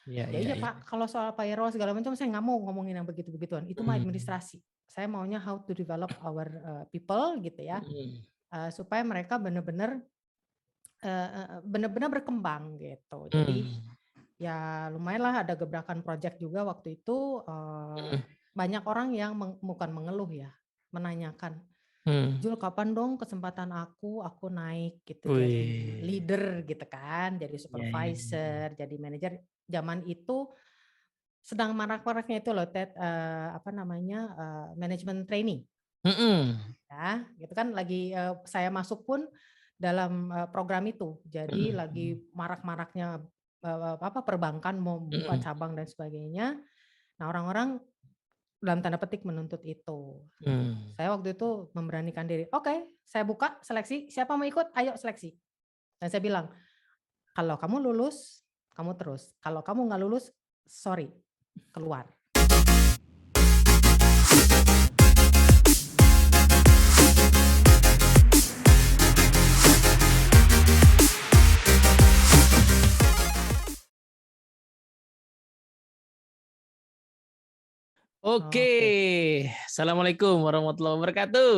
Iya, Ya iya, iya iya. Pak, kalau soal payroll segala macam saya nggak mau ngomongin yang begitu-begituan. Itu mah Hmm. administrasi. Saya maunya how to develop our people gitu ya, Hmm. supaya mereka benar-benar benar-benar berkembang gitu. Jadi Hmm. ya lumayan lah ada gebrakan project juga waktu itu. Hmm. Banyak orang yang bukan mengeluh ya, menanyakan, Hmm. Jul kapan dong kesempatan aku naik gitu jadi Wih. leader gitu kan, jadi Iya, iya, iya. supervisor, jadi manajer. Zaman itu sedang marak-maraknya itu loh Ted, apa namanya, manajemen training Hmm. ya, gitu kan lagi, saya masuk pun dalam, program itu. Jadi Hmm. lagi marak-maraknya, apa, perbankan mau buka Hmm. cabang dan sebagainya. Nah, orang-orang dalam tanda petik menuntut itu. Hmm. Saya waktu itu memberanikan diri, "Oke, saya buka seleksi, siapa mau ikut? Ayo seleksi." Dan saya bilang, "Kalau kamu lulus, kamu terus. Kalau kamu nggak lulus, sorry, keluar." Oke, Oke. assalamualaikum warahmatullahi wabarakatuh.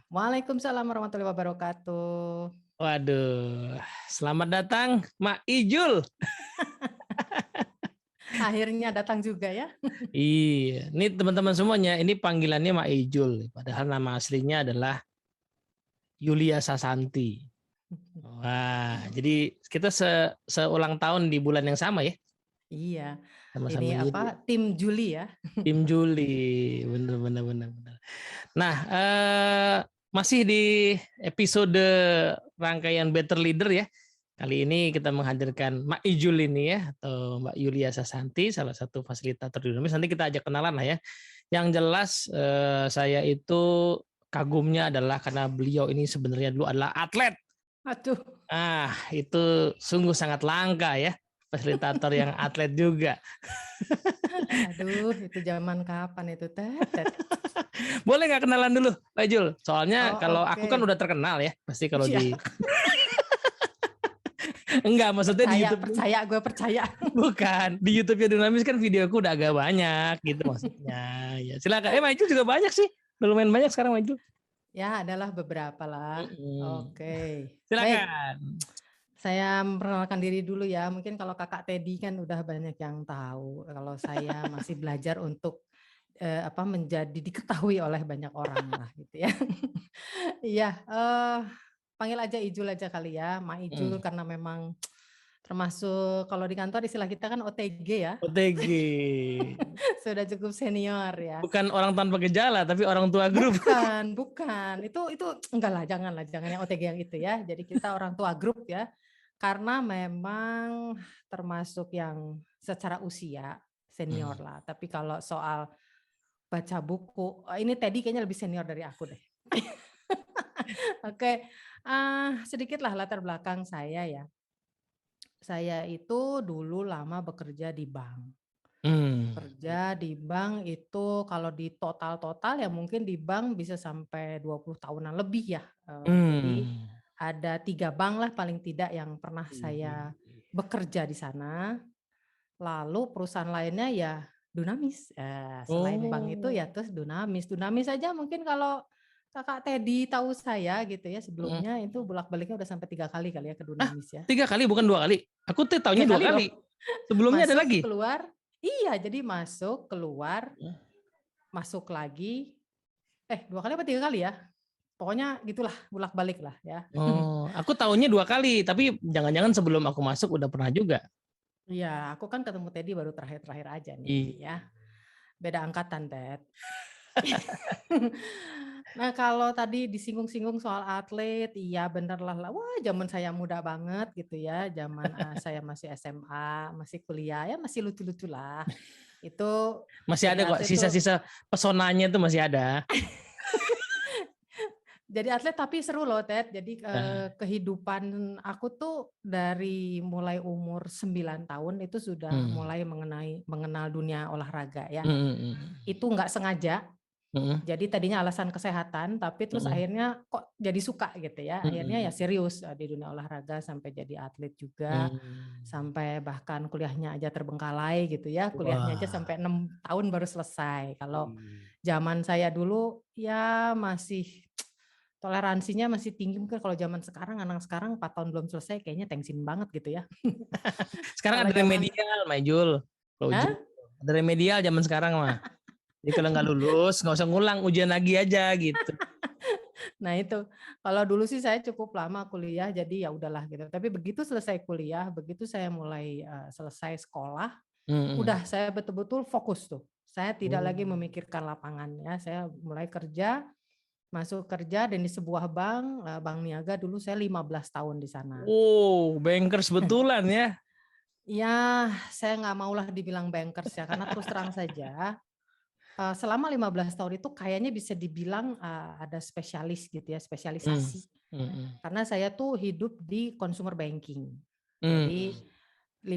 Waalaikumsalam warahmatullahi wabarakatuh. Waduh, selamat datang Mak Ijul. Akhirnya datang juga ya. Iya, ini teman-teman semuanya, ini panggilannya Mak Ijul, padahal nama aslinya adalah Yulia Sasanti. Wah, jadi kita seulang tahun di bulan yang sama ya, Iya, ini sama-sama Yuli. apa, tim Juli ya. Tim Juli, bener. Nah, masih di episode rangkaian Better Leader ya. Kali ini kita menghadirkan Mak Ijul ini ya, atau Mbak Yulia Sasanti, salah satu fasilitator di Dinamis. Nanti kita ajak kenalan lah ya. Yang jelas saya itu kagumnya adalah karena beliau ini sebenarnya dulu adalah atlet. Aduh. Itu sungguh sangat langka ya, fasilitator yang atlet juga. Aduh, itu zaman kapan itu, Tet? Boleh nggak kenalan dulu, Pak Ijul? Soalnya Oh, kalau aku kan oke. udah terkenal ya, pasti kalau Iya, di enggak, maksudnya di percaya, YouTube percaya, gue percaya. bukan di YouTube-nya Dinamis kan videoku udah agak banyak gitu maksudnya. Ya silakan. Maju juga banyak sih, udah lumayan banyak sekarang Maju. Ya, adalah beberapa lah. Oke, baik. Silakan. Saya memperkenalkan diri dulu ya. Mungkin kalau Kakak Teddy kan udah banyak yang tahu. Kalau saya masih belajar untuk apa menjadi diketahui oleh banyak orang lah gitu ya. Iya, panggil aja Ijul aja kali ya, Ma Ijul Hmm. karena memang termasuk kalau di kantor istilah kita kan OTG ya, OTG. sudah cukup senior ya. Bukan orang tanpa gejala tapi orang tua grup. Bukan, bukan. Itu enggak lah, jangan yang OTG yang itu ya. Jadi kita orang tua grup ya. Karena memang termasuk yang secara usia senior lah. Tapi kalau soal baca buku, ini Teddy kayaknya lebih senior dari aku deh. Oke, sedikit lah latar belakang saya ya. Saya itu dulu lama bekerja di bank. Hmm. Kerja di bank itu kalau di total-total ya mungkin di bank bisa sampai 20 tahunan lebih ya. Jadi Hmm. ada 3 bank lah paling tidak yang pernah saya bekerja di sana. Lalu perusahaan lainnya ya Dunamis. Selain bank itu Oh. ya terus Dunamis. Dunamis saja mungkin kalau Kakak Teddy tahu saya gitu ya sebelumnya itu bolak-baliknya udah sampai 3 kali ya ke Ah, Dunamis ya. 3 kali bukan 2 kali. Aku tuh 3 taunya dua kali loh. kali. Sebelumnya ada Masuk, lagi. keluar. Iya, jadi masuk, keluar, masuk lagi. 2 kali apa 3 kali ya? Pokoknya gitulah, bolak-balik lah ya. Oh, aku taunya 2 kali, tapi jangan-jangan sebelum aku masuk udah pernah juga. Iya, aku kan ketemu Teddy baru terakhir-terakhir aja nih Iya. ya. Beda angkatan, Ted. Nah, kalau tadi disinggung-singgung soal atlet, iya bener lah. Wah, zaman saya muda banget gitu ya. Zaman saya masih SMA, masih kuliah, ya masih lucu-lucu lah. Itu Masih ada jadi kok atlet tuh. sisa-sisa pesonanya tuh masih ada. Jadi atlet tapi seru loh, Ted. Jadi Nah. kehidupan aku tuh dari mulai umur 9 tahun itu sudah mulai mengenal dunia olahraga ya. Hmm. Itu nggak sengaja. Jadi tadinya alasan kesehatan, tapi terus akhirnya kok jadi suka gitu ya. Akhirnya ya serius di dunia olahraga sampai jadi atlet juga, sampai bahkan kuliahnya aja terbengkalai gitu ya. Kuliahnya aja sampai 6 tahun baru selesai. Kalau zaman saya dulu ya masih toleransinya masih tinggi, mungkin kalau zaman sekarang anak sekarang 4 tahun belum selesai kayaknya tengsin banget gitu ya. Sekarang Kalau ada zaman remedial, Maijul. Hah? Ada remedial zaman sekarang mah. Jadi kalau nggak lulus nggak usah ngulang, ujian lagi aja gitu. Nah itu, kalau dulu sih saya cukup lama kuliah, jadi ya udahlah gitu. Tapi begitu selesai kuliah, begitu saya mulai selesai sekolah, udah saya betul-betul fokus tuh. Saya tidak lagi memikirkan lapangan ya. Saya mulai kerja, masuk kerja dan di sebuah bank, Bank Niaga dulu saya 15 tahun di sana. Oh, bankers betulan ya. Ya, saya nggak maulah dibilang bankers ya, karena terus terang saja, selama 15 tahun itu kayaknya bisa dibilang ada spesialis gitu ya, spesialisasi. Karena saya tuh hidup di consumer banking. Jadi 15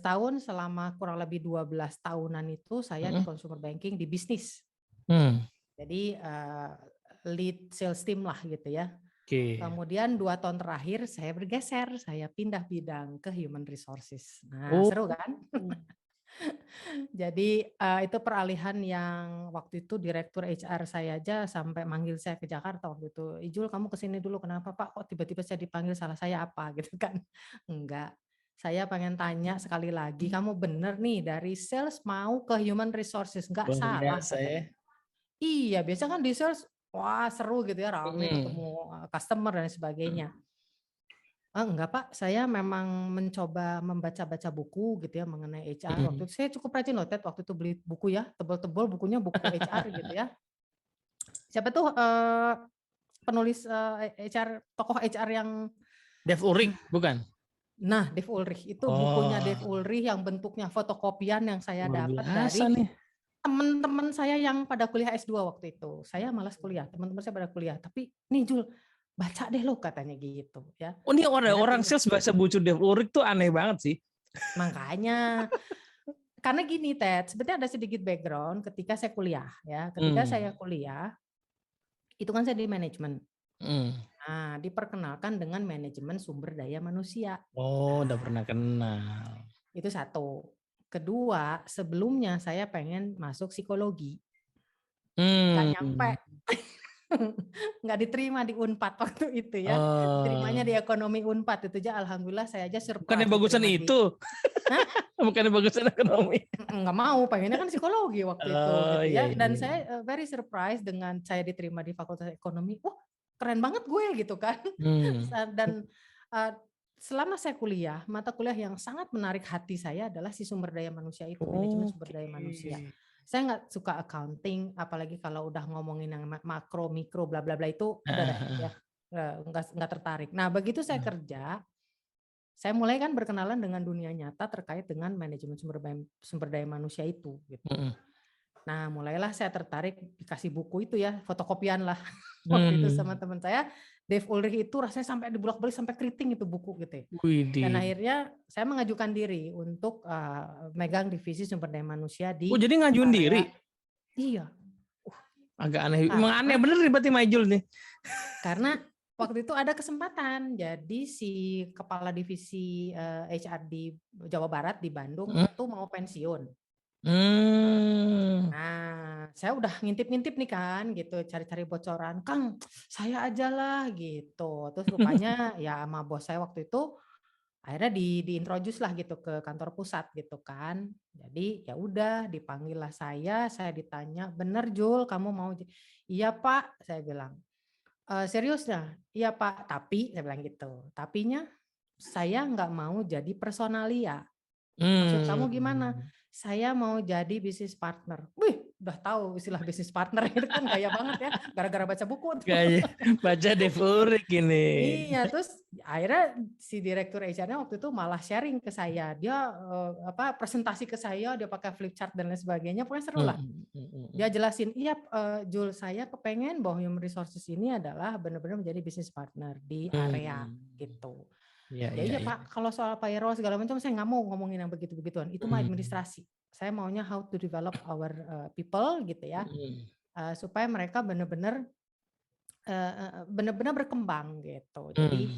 tahun selama kurang lebih 12 tahunan itu saya di consumer banking di bisnis. Jadi lead sales team lah gitu ya. Kemudian 2 tahun terakhir saya bergeser, saya pindah bidang ke human resources. Nah, seru kan? Jadi itu peralihan yang waktu itu direktur HR saya aja sampai manggil saya ke Jakarta waktu itu. Ijul kamu kesini dulu, kenapa Pak? Kok tiba-tiba saya dipanggil, salah saya apa gitu kan? Enggak. Saya pengen tanya sekali lagi, kamu bener nih dari sales mau ke human resources, enggak Luar salah biasa ya. katanya. Iya, biasa kan di sales, wah seru gitu ya, rame ketemu customer dan sebagainya. Enggak Pak, saya memang mencoba membaca-baca buku gitu ya mengenai HR. Waktu itu saya cukup rajin loh Ted, waktu itu beli buku ya, tebel-tebel bukunya, buku HR gitu ya. Siapa tuh penulis HR, tokoh HR yang Dave Ulrich bukan? Nah, Dave Ulrich itu bukunya Dave Ulrich yang bentuknya fotokopian yang saya Luar dapat biasa dari nih. teman-teman saya yang pada kuliah S2 waktu itu. Saya malas kuliah, teman-teman saya pada kuliah. Tapi nih Jul, baca deh lo katanya gitu ya. Oh, ini orang Akhirnya sales bahasa bucu Dave Ulrich tuh aneh banget sih. makanya karena gini Ted, sebetulnya ada sedikit background ketika saya kuliah ya. Ketika saya kuliah, itu kan saya di manajemen. Nah, diperkenalkan dengan manajemen sumber daya manusia. Oh, udah pernah kenal. Itu satu. Kedua, sebelumnya saya pengen masuk psikologi. Nggak nyampe. Nggak diterima di Unpad waktu itu ya. Diterimanya di ekonomi Unpad. Itu aja alhamdulillah saya aja Bukannya surprise bagusan diterima di... itu. Hah? Bukannya bagusan ekonomi. Nggak mau, pengennya kan psikologi waktu itu Oh gitu iya, ya. iya, Dan iya. saya very surprise dengan saya diterima di Fakultas Ekonomi. Wah, keren banget gue gitu kan. Dan selama saya kuliah, mata kuliah yang sangat menarik hati saya adalah si sumber daya manusia itu, manajemen sumber daya manusia. Saya nggak suka accounting, apalagi kalau udah ngomongin yang makro, mikro, bla bla bla itu udah deh ya, nggak tertarik. Nah begitu saya kerja, saya mulai kan berkenalan dengan dunia nyata terkait dengan manajemen sumber daya manusia itu. Gitu. Nah mulailah saya tertarik, dikasih buku itu ya, fotokopian lah waktu itu sama teman saya. Dave Ulrich itu rasanya sampai dibolak-balik sampai keriting itu buku gitu ya. Dan akhirnya saya mengajukan diri untuk megang divisi sumber daya manusia di jadi ngajuin area. diri? Iya. Agak aneh. Emang aneh bener nih berarti Maijul nih. Karena waktu itu ada kesempatan. Jadi si kepala divisi HR di Jawa Barat di Bandung itu mau pensiun. Nah, saya udah ngintip-ngintip nih kan gitu, cari-cari bocoran, Kang, saya aja lah gitu. Terus rupanya ya sama bos saya waktu itu akhirnya diintroduce lah gitu ke kantor pusat gitu kan. Jadi ya udah dipanggil lah saya ditanya, bener Jul kamu mau? Iya Pak, saya bilang. Serius dah? Iya Pak, tapi saya bilang gitu. Tapinya saya nggak mau jadi personalia. Maksud kamu gimana? Saya mau jadi bisnis partner. Wih, udah tahu istilah bisnis partner itu kan gaya banget ya, gara-gara baca buku tuh. Kayak baca Dave Ulrich ini. Iya, terus akhirnya si direktur HR-nya waktu itu malah sharing ke saya. Dia presentasi ke saya, dia pakai flip chart dan lain sebagainya. Pokoknya seru lah. Dia jelasin, iya Jul, saya kepengen bahwa human resources ini adalah benar-benar menjadi bisnis partner di area gitu. Ya iya Pak, kalau soal payroll segala macam saya nggak mau ngomongin yang begitu-begituan. Itu mah administrasi. Saya maunya how to develop our people gitu ya. supaya mereka benar-benar benar-benar berkembang gitu. Jadi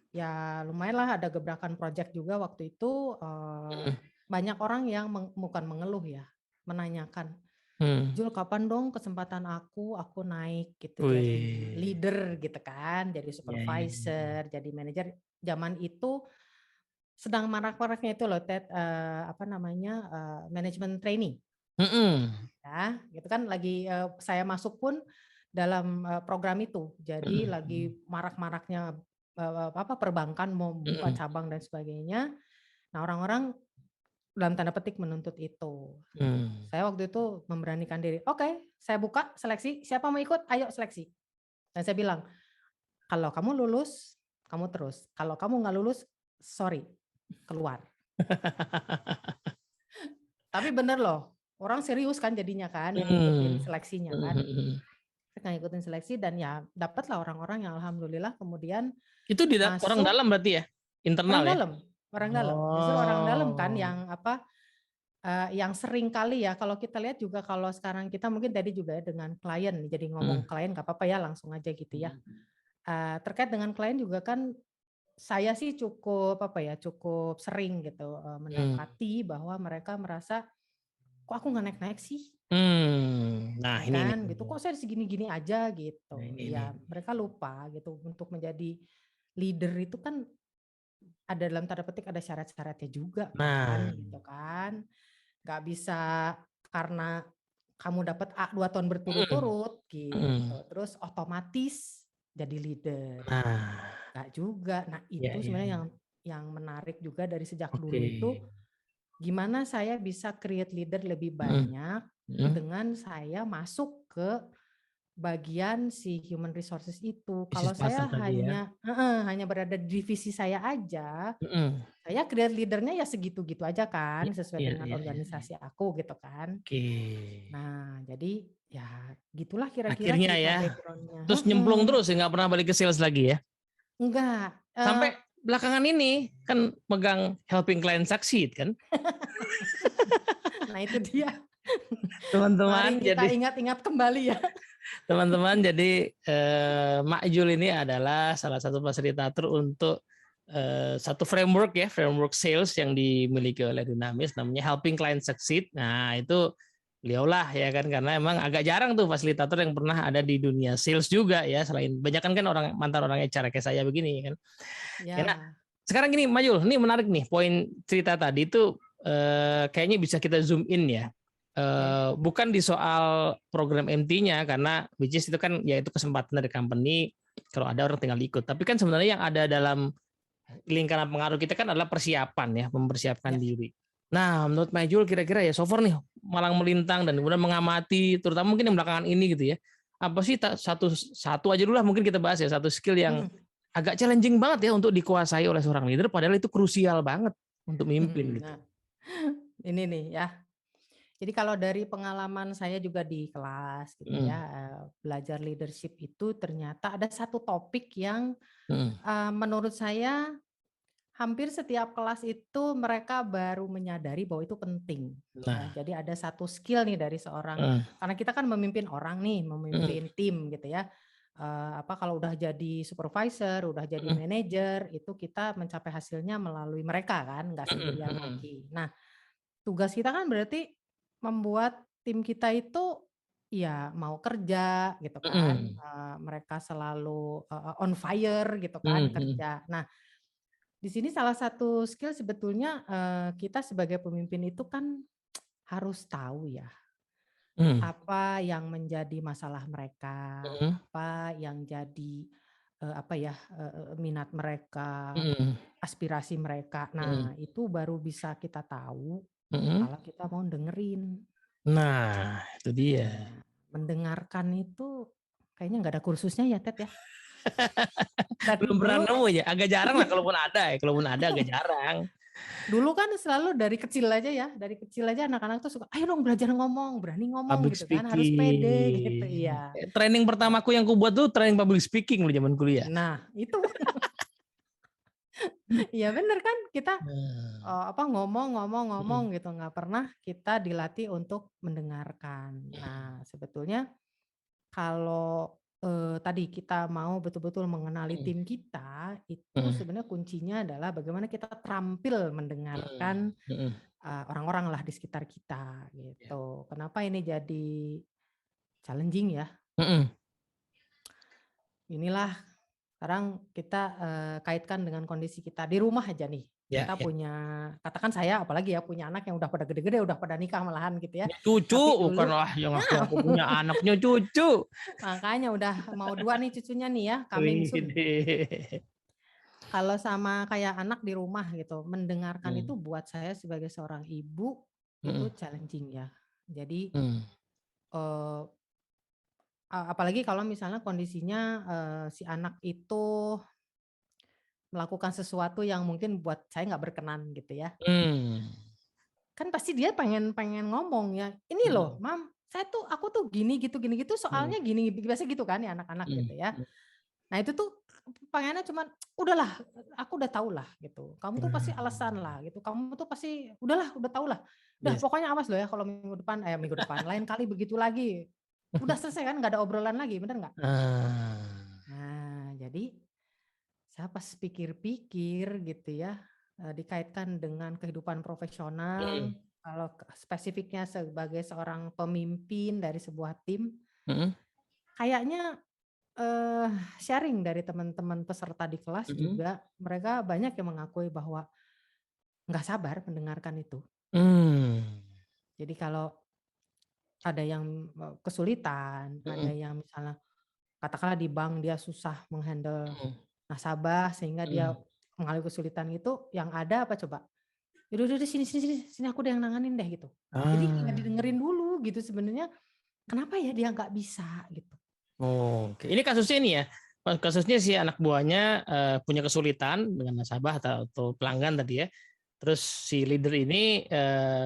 ya lumayanlah ada gebrakan project juga waktu itu, banyak orang yang bukan mengeluh ya, menanyakan, "Jul kapan dong kesempatan aku naik gitu jadi Wih. leader," gitu kan, jadi Ya, ya, ya. supervisor, jadi manajer. Zaman itu sedang marak-maraknya itu loh Ted, apa namanya, manajemen training. Mm-mm. Ya, gitu kan lagi, saya masuk pun dalam, program itu. Jadi lagi marak-maraknya, apa, perbankan mau buka Mm-mm. cabang dan sebagainya. Nah, orang-orang dalam tanda petik menuntut itu. Mm. Saya waktu itu memberanikan diri, "Oke, saya buka seleksi, siapa mau ikut? Ayo seleksi." Dan saya bilang, "Kalau kamu lulus, kamu terus. Kalau kamu nggak lulus, sorry, keluar." Tapi bener loh, orang serius kan jadinya kan yang ngikutin Mm. seleksinya kan. Mm. Saya ngikutin seleksi dan ya dapatlah orang-orang yang alhamdulillah kemudian Itu orang masuk dalam berarti ya? Internal orang ya? dalam orang dalam. Justru orang dalam kan Oh. yang apa, yang sering kali ya kalau kita lihat juga kalau sekarang kita mungkin tadi juga ya dengan klien, jadi ngomong Mm. klien nggak apa-apa ya langsung aja gitu ya. Terkait dengan klien juga kan saya sih cukup apa ya, cukup sering gitu, Mm. mendapati bahwa mereka merasa, "Kok aku nggak naik-naik sih?" Nah Ya ini nih. kan gitu, "Kok saya segini-gini aja?" Nah, gitu. ini nih. Ya mereka lupa gitu untuk menjadi leader itu kan ada dalam tanda petik ada syarat-syaratnya juga kan Nah. gitu kan. Nggak bisa karena kamu dapat A 2 tahun Mm. berturut-turut gitu, Mm. terus otomatis jadi leader. Nah. Nggak juga. Nah Ya, itu ya, sebenarnya ya. yang menarik juga dari sejak Oke. dulu itu, gimana saya bisa create leader lebih Mm. banyak Mm. dengan saya masuk ke bagian si human resources itu. Bisnis Kalau partner saya tadi ya. hanya berada di divisi saya aja, Mm. saya create leader-nya ya segitu-gitu aja kan, Ya, sesuai ya, dengan ya, ya, ya. organisasi aku gitu kan. Oke. Nah, jadi ya gitulah kira-kira Akhirnya cerita ya. background-nya. Terus nyemplung terus ya, nggak pernah balik ke sales lagi ya? Enggak, Sampai belakangan ini kan megang helping client succeed kan? nah itu dia. Mari Teman-teman kita jadi ingat-ingat kembali ya. teman-teman jadi Mak Jul ini adalah salah satu fasilitator untuk satu framework ya, framework sales yang dimiliki oleh Dynamis namanya Helping Client Succeed. Nah, itu beliaulah ya kan karena emang agak jarang tuh fasilitator yang pernah ada di dunia sales juga ya, selain banyak kan orang mantan orang HR kayak saya begini kan. Ya, nah, Ya, sekarang gini Majul, ini menarik nih poin cerita tadi itu kayaknya bisa kita zoom in ya. oke. Bukan di soal program MT-nya karena which is itu kan yaitu kesempatan dari company kalau ada orang tinggal ikut. Tapi kan sebenarnya yang ada dalam lingkaran pengaruh kita kan adalah persiapan ya, mempersiapkan Ya. diri. Nah, menurut Majul kira-kira ya so far nih malang melintang dan kemudian mengamati terutama mungkin yang belakangan ini gitu ya. Apa sih satu aja dulu lah mungkin kita bahas ya satu skill yang agak challenging banget ya untuk dikuasai oleh seorang leader padahal itu krusial banget untuk memimpin gitu. Nah, ini nih ya. Jadi kalau dari pengalaman saya juga di kelas gitu Mm, ya, belajar leadership itu ternyata ada satu topik yang mm. menurut saya hampir setiap kelas itu mereka baru menyadari bahwa itu penting. Ya, Nah, jadi ada satu skill nih dari seorang, mm, karena kita kan memimpin orang nih, mm, memimpin tim gitu ya. Apa kalau udah jadi supervisor, udah jadi mm, manajer, itu kita mencapai hasilnya melalui mereka kan, nggak mm, sendirian mm, lagi. Nah, tugas kita kan berarti membuat tim kita itu ya mau kerja gitu kan, mm, mereka selalu on fire gitu mm, kan mm, kerja. Nah, di sini salah satu skill sebetulnya kita sebagai pemimpin itu kan harus tahu ya mm, apa yang menjadi masalah mereka, mm, apa yang jadi apa ya minat mereka, mm, aspirasi mereka. mm, Nah, itu baru bisa kita tahu mm. kalau kita mau dengerin. Nah, itu dia. Nah, mendengarkan itu kayaknya nggak ada kursusnya ya, Ted ya. Dan Belum pernah dulu nemu ya. Agak jarang lah kalaupun ada ya. Kalaupun ada agak jarang. dulu kan selalu dari kecil aja ya, dari kecil aja anak-anak tuh suka, "Ayo dong belajar ngomong, berani ngomong," Public gitu kan, "harus pede," gitu, speaking. iya. Training Nah pertamaku yang ku buat tuh training public speaking loh zaman kuliah. nah itu, iya bener kan, kita, Nah, apa, ngomong mm, gitu, nggak pernah kita dilatih untuk mendengarkan. Nah, sebetulnya kalau tadi kita mau betul-betul mengenali tim kita, itu Mhm. sebenarnya kuncinya adalah bagaimana kita terampil mendengarkan Mhm. orang-orang lah di sekitar kita Ya. gitu. Kenapa ini jadi challenging ya? Mhm. Inilah sekarang kita kaitkan dengan kondisi kita di rumah aja nih. Ya, Kita ya. punya, katakan saya apalagi ya punya anak yang udah pada gede-gede, udah pada nikah malahan gitu ya. Punya cucu, Tapi bukan dulu, lah yang nah, aku punya anak, punya cucu. makanya udah mau 2 nih cucunya nih ya, coming soon. Widih. Kalau sama kayak anak di rumah gitu, mendengarkan Hmm. itu buat saya sebagai seorang ibu itu Mhm. challenging ya. Jadi Hmm. eh, apalagi kalau misalnya kondisinya si anak itu melakukan sesuatu yang mungkin buat saya nggak berkenan gitu ya. Hmm. Kan pasti dia pengen pengen ngomong ya, "Ini loh, Mhm. Mam, aku tuh gini gitu, Mhm. soalnya gini." Biasa gitu kan ya anak-anak Mhm. gitu ya. Mhm. Nah itu tuh pengennya cuman, "Udahlah, aku udah tahu lah," gitu. "Kamu tuh pasti alasan lah," gitu. "Kamu tuh pasti udahlah, udah tahu lah. Udah Yes. pokoknya awas loh ya kalau minggu depan, lain kali begitu lagi." Udah selesai kan, nggak ada obrolan lagi, bener nggak? Ah. Nah, jadi saya pas pikir-pikir gitu ya, dikaitkan dengan kehidupan profesional, Mhm. kalau spesifiknya sebagai seorang pemimpin dari sebuah tim, Mhm. kayaknya sharing dari teman-teman peserta di kelas Mhm. juga, mereka banyak yang mengakui bahwa nggak sabar mendengarkan itu. Mmm. Jadi kalau ada yang kesulitan, ada Mhm. yang misalnya katakanlah di bank dia susah menghandle Mhm. nasabah sehingga dia Mhm. mengalami kesulitan itu, yang ada apa coba? "Ya udah sini sini sini, sini aku deh yang nanganin deh," gitu. Jadi nggak Ah. didengerin dulu gitu sebenarnya, kenapa ya dia nggak bisa gitu. Oke. Ini kasusnya ini ya, kasusnya si anak buahnya, punya kesulitan dengan nasabah atau pelanggan tadi ya. Terus si leader ini,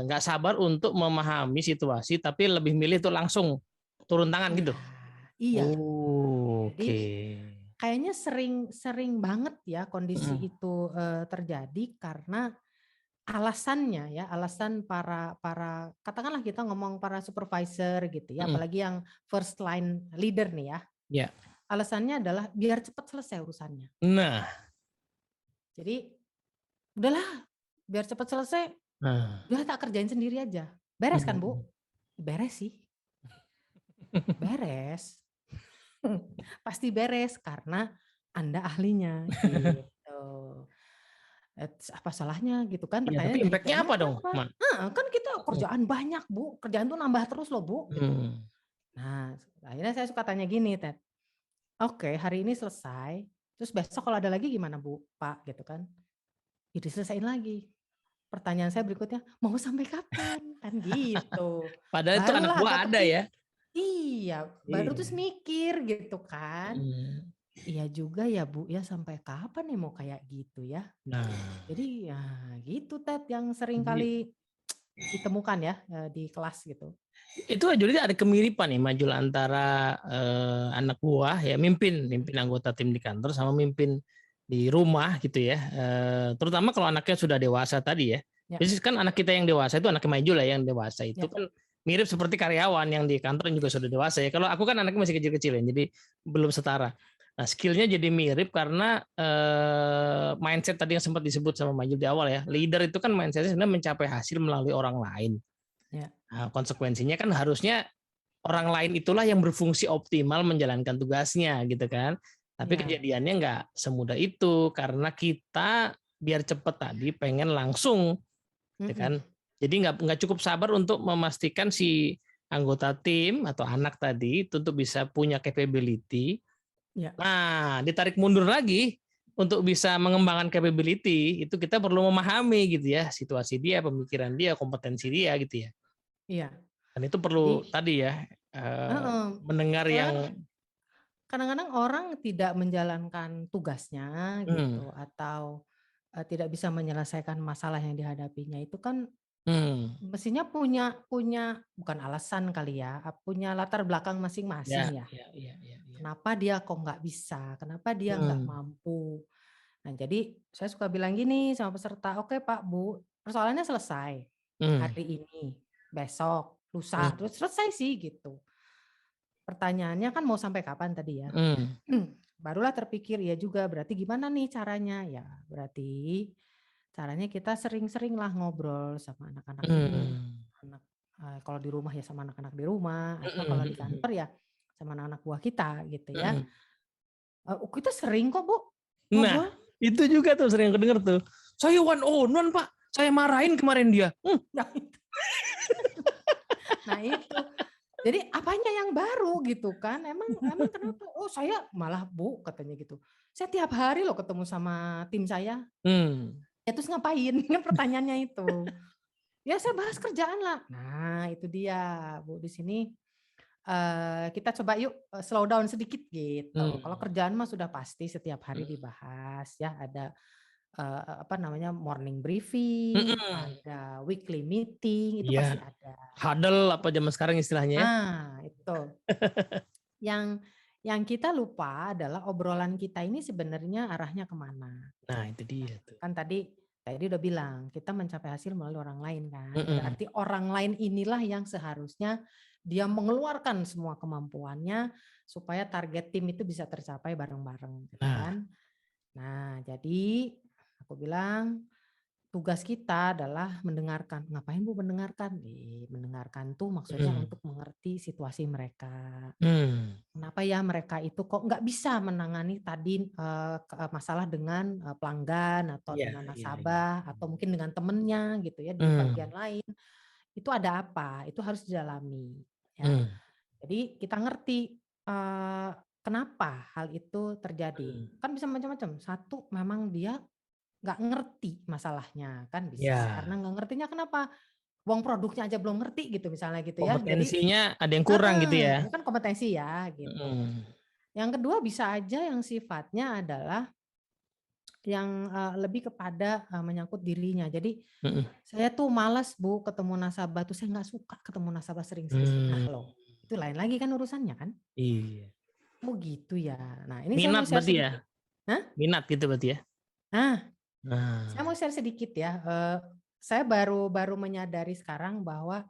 nggak sabar untuk memahami situasi, tapi lebih milih tuh langsung turun tangan gitu? Nah, iya. Oke. Jadi kayaknya sering sering banget ya kondisi Mhm. itu, terjadi karena alasannya ya, alasan para para katakanlah kita ngomong para supervisor gitu ya, Mhm. apalagi yang first line leader nih ya, Iya. alasannya adalah biar cepat selesai urusannya. Nah. Jadi, "Udahlah, biar cepat selesai, Nah. udah tak kerjain sendiri aja." Beres kan, Bu? Mhm. Beres sih, beres. Pasti beres karena Anda ahlinya gitu. Apa salahnya gitu kan, Iya, tapi pertanyaan jadi impact-nya apa emangnya dong, apa? Mak? Heeh, kan kita Mhm. kerjaan banyak Bu, kerjaan tuh nambah terus loh Bu, gitu. Mmm. Nah, akhirnya saya suka tanya gini, Ted, "Oke, hari ini selesai, terus besok kalau ada lagi gimana Bu, Pak?" Gitu kan. Ya diselesain lagi. Pertanyaan saya berikutnya, "Mau sampai kapan?" Kan gitu. Padahal itu anak Barulah buah agak ada ya? iya, baru terus Iya. mikir gitu kan. Mhm. Iya juga ya Bu ya, sampai kapan nih mau kayak gitu ya. Nah, Jadi ya gitu Ted yang sering jadi kali ditemukan ya, di kelas gitu. itu jadi ada kemiripan nih Majul antara, anak buah ya mimpin mimpin anggota tim di kantor sama mimpin di rumah gitu ya, terutama kalau anaknya sudah dewasa tadi ya. Ya, Jadi kan anak kita yang dewasa itu anaknya Majul lah yang dewasa itu ya, kan mirip seperti karyawan yang di kantor juga sudah dewasa ya. Kalau aku kan anaknya masih kecil-kecil ya, jadi belum setara. Nah, skill-nya jadi mirip karena, mindset tadi yang sempat disebut sama Majul di awal ya, leader itu kan mindset-nya sebenarnya mencapai hasil melalui orang lain. ya, Nah, konsekuensinya kan harusnya orang lain itulah yang berfungsi optimal menjalankan tugasnya gitu kan. Tapi ya, kejadiannya nggak semudah itu karena kita biar cepet tadi pengen langsung, ya mhm, kan. Jadi nggak cukup sabar untuk memastikan si anggota tim atau anak tadi itu untuk bisa punya capability. ya, Nah, ditarik mundur lagi untuk bisa mengembangkan capability itu kita perlu memahami gitu ya situasi dia, pemikiran dia, kompetensi dia gitu ya. iya. Dan itu perlu Jadi tadi ya, heeh, mendengar soalnya yang kan kadang-kadang orang tidak menjalankan tugasnya mmm, gitu atau, tidak bisa menyelesaikan masalah yang dihadapinya itu kan mmm, mestinya punya punya bukan alasan kali ya, punya latar belakang ya masing-masing ya. ya ya ya ya, Kenapa dia kok nggak bisa, kenapa dia nggak mmm, mampu. Nah jadi saya suka bilang gini sama peserta, "Oke Pak, Bu, persoalannya selesai mmm, hari ini, besok, lusa, mmm, terus selesai sih," gitu. pertanyaannya kan mau sampai kapan tadi ya? Hmm. Barulah terpikir ya juga berarti gimana nih caranya? Ya berarti caranya kita sering-sering lah ngobrol sama anak-anak ini, Hmm. anak kalau di rumah ya sama anak-anak di rumah, atau kalau di Hmm. kantor ya sama anak-anak buah kita gitu ya. Hmm. Kita sering kok Bu Nah, ngobrol. itu juga tuh sering kedenger tuh. Saya one on one Pak, saya marahin kemarin dia. Nah itu. Nah itu. Jadi apanya yang baru gitu kan? Emang kenapa? Oh saya malah Bu katanya gitu. Saya tiap hari loh ketemu sama tim saya. Hmm. Ya terus ngapain? Kan pertanyaannya itu. Ya saya bahas kerjaan lah. Nah itu dia Bu di sini kita coba yuk slow down sedikit gitu. Kalau Hmm. kerjaan mah sudah pasti setiap hari Hmm. dibahas ya ada apa namanya morning briefing, Hmm. ada weekly meeting itu pasti Iya. ada. Huddle apa zaman sekarang istilahnya ya? Itu. Yang kita lupa adalah obrolan kita ini sebenarnya arahnya kemana. Nah, itu Nah, dia tuh. kan tadi udah bilang kita mencapai hasil melalui orang lain kan. Hmm. Berarti orang lain inilah yang seharusnya dia mengeluarkan semua kemampuannya supaya target tim itu bisa tercapai bareng-bareng, gitu Nah. kan. Nah, jadi aku bilang tugas kita adalah mendengarkan. Ngapain Bu mendengarkan? Mendengarkan tuh maksudnya Hmm. untuk mengerti situasi mereka. Hmm. Kenapa ya mereka itu kok nggak bisa menangani tadi masalah dengan pelanggan atau Iya, dengan iya, iya. nasabah atau mungkin dengan temennya gitu ya di bagian Hmm. lain. Itu ada apa? Itu harus didalami ya. Hmm. Jadi kita ngerti kenapa hal itu terjadi. Hmm. Kan bisa macam-macam. Satu memang dia nggak ngerti masalahnya kan bisa. Ya, Karena nggak ngertinya kenapa? Wong produknya aja belum ngerti gitu misalnya gitu ya. Jadi kompetensinya ada yang kurang gitu ya. itu kan kompetensi ya gitu. Hmm. Yang kedua bisa aja yang sifatnya adalah yang lebih kepada menyangkut dirinya. Jadi Hmm. saya tuh malas Bu ketemu nasabah tuh, saya nggak suka ketemu nasabah sering-sering. Nah Hmm. loh, itu lain lagi kan urusannya kan. Iya. Oh gitu ya. Nah ini saya mau Minat share berarti ya? sedikit. Hah? Minat gitu berarti ya? Nah, saya Nah. mau share sedikit ya. Saya baru baru menyadari sekarang bahwa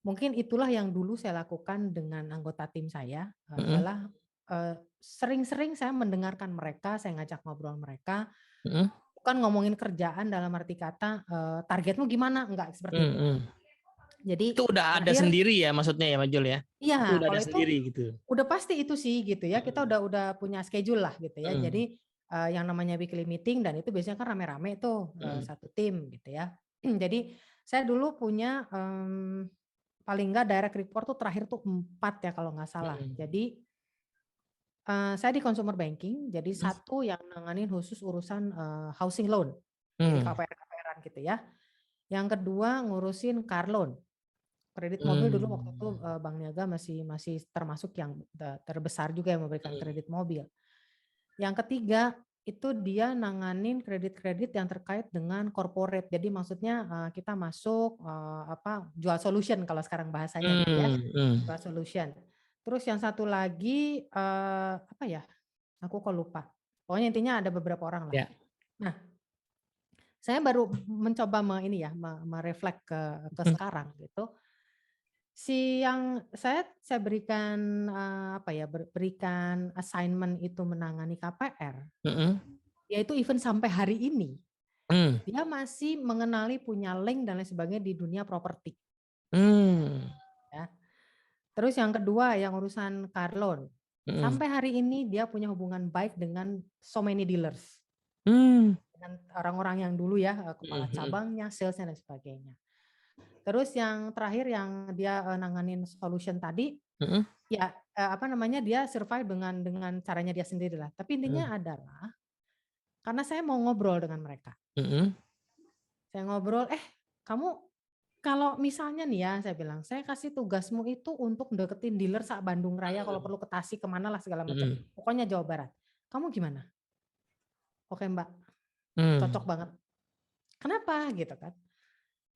mungkin itulah yang dulu saya lakukan dengan anggota tim saya, Hmm. adalah sering-sering saya mendengarkan mereka, saya ngajak ngobrol mereka, Hmm. bukan ngomongin kerjaan dalam arti kata, targetmu gimana, enggak seperti itu. Hmm. Jadi Itu udah ada terakhir sendiri ya maksudnya ya, Majul ya? Itu iya, udah ada kalau itu sendiri gitu. udah pasti itu sih gitu ya, kita Hmm. udah punya schedule lah gitu ya. Hmm. Jadi, yang namanya weekly meeting dan itu biasanya kan rame-rame tuh, Hmm. satu tim gitu ya. Jadi saya dulu punya, paling enggak direct report tuh terakhir tuh 4 ya kalau nggak salah. Hmm. Jadi, saya di consumer banking, jadi Hmm. satu yang nanganin khusus urusan, housing loan, jadi Hmm. KPR-KPR-an gitu ya. Yang kedua ngurusin car loan, kredit mobil dulu waktu itu, Hmm. Bank Niaga masih masih termasuk yang terbesar juga yang memberikan kredit mobil. Yang ketiga, itu dia nanganin kredit-kredit yang terkait dengan corporate. Jadi maksudnya, kita masuk, jual solution kalau sekarang bahasanya gitu ya, Hmm. Hmm. jual solution. Terus yang satu lagi, apa ya, aku kok lupa. Pokoknya intinya ada beberapa orang lah. Ya. Nah, saya baru mencoba ini ya, mereflek ke Hmm. sekarang gitu. Yang saya berikan, berikan assignment itu menangani KPR, Hmm. yaitu even sampai hari ini, Hmm. dia masih mengenali punya link dan lain sebagainya di dunia properti, Hmm. ya. Terus yang kedua yang urusan car loan, Hmm. sampai hari ini dia punya hubungan baik dengan so many dealers, Hmm. dengan orang-orang yang dulu ya, kepala Hmm. cabangnya, salesnya dan sebagainya. Terus yang terakhir yang dia, nanganin solution tadi, Hmm. ya, dia survive dengan caranya dia sendirilah. Tapi intinya adalah, karena saya mau ngobrol dengan mereka. Hmm. Saya ngobrol, kamu kalau misalnya nih ya, saya bilang, "Saya kasih tugasmu itu untuk deketin dealer Bandung Raya, kalau perlu ke Tasik, ke lah segala macam. Hmm. Pokoknya Jawa Barat. Kamu gimana?" "Oke Mbak, Hmm. cocok banget." "Kenapa?" Gitu kan.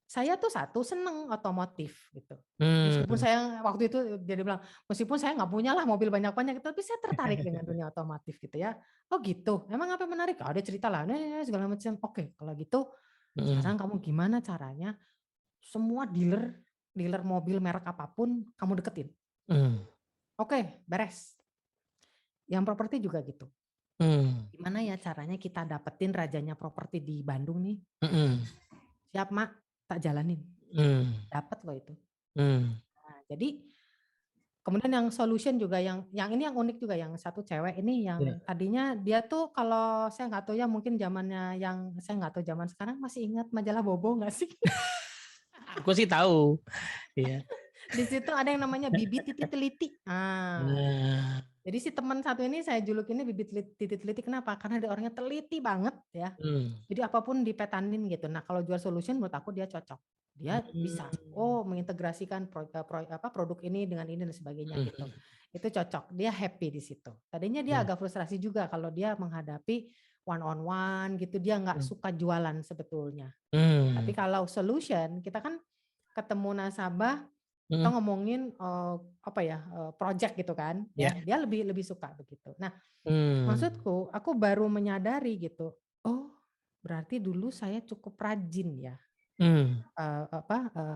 Saya tuh satu seneng otomotif gitu. Meskipun Hmm. saya waktu itu dia bilang, "Meskipun saya nggak punya lah mobil banyak-banyak, tapi saya tertarik dengan dunia otomotif," gitu ya. "Oh gitu, emang apa yang menarik?" "Oh dia cerita lah, nah segala macam." "Oke kalau gitu Hmm. sekarang kamu gimana caranya semua dealer dealer mobil merek apapun kamu deketin." Hmm. Oke, beres. Yang properti juga gitu. Hmm. Gimana ya caranya kita dapetin rajanya properti di Bandung nih? Mm-mm. Siap Mak, tak jalanin. Hmm. Dapat loh itu. Hmm. Nah, jadi kemudian yang solution juga yang ini yang unik juga, yang satu cewek ini yang Ya. tadinya dia tuh, kalau saya nggak tahu ya, mungkin zamannya yang saya nggak tahu zaman sekarang, masih ingat majalah Bobo nggak sih? Aku sih tahu. Iya. Di situ ada yang namanya Bibi Titi Teliti. Nah. Jadi si teman satu ini saya julukinnya Bibi Titi Teliti. Kenapa? Karena dia orangnya teliti banget ya. Hmm. Jadi apapun dipetanin gitu. Nah kalau jual solution menurut aku dia cocok. Dia bisa, mengintegrasikan produk ini dengan ini dan sebagainya gitu. Hmm. Itu cocok. Dia happy di situ. Tadinya dia agak frustrasi juga kalau dia menghadapi one on one gitu. Dia nggak suka jualan sebetulnya. Tapi kalau solution, kita kan ketemu nasabah, kita ngomongin project gitu kan, Ya. ya dia lebih suka begitu. Nah, Hmm. maksudku, aku baru menyadari gitu, oh berarti dulu saya cukup rajin ya, Hmm.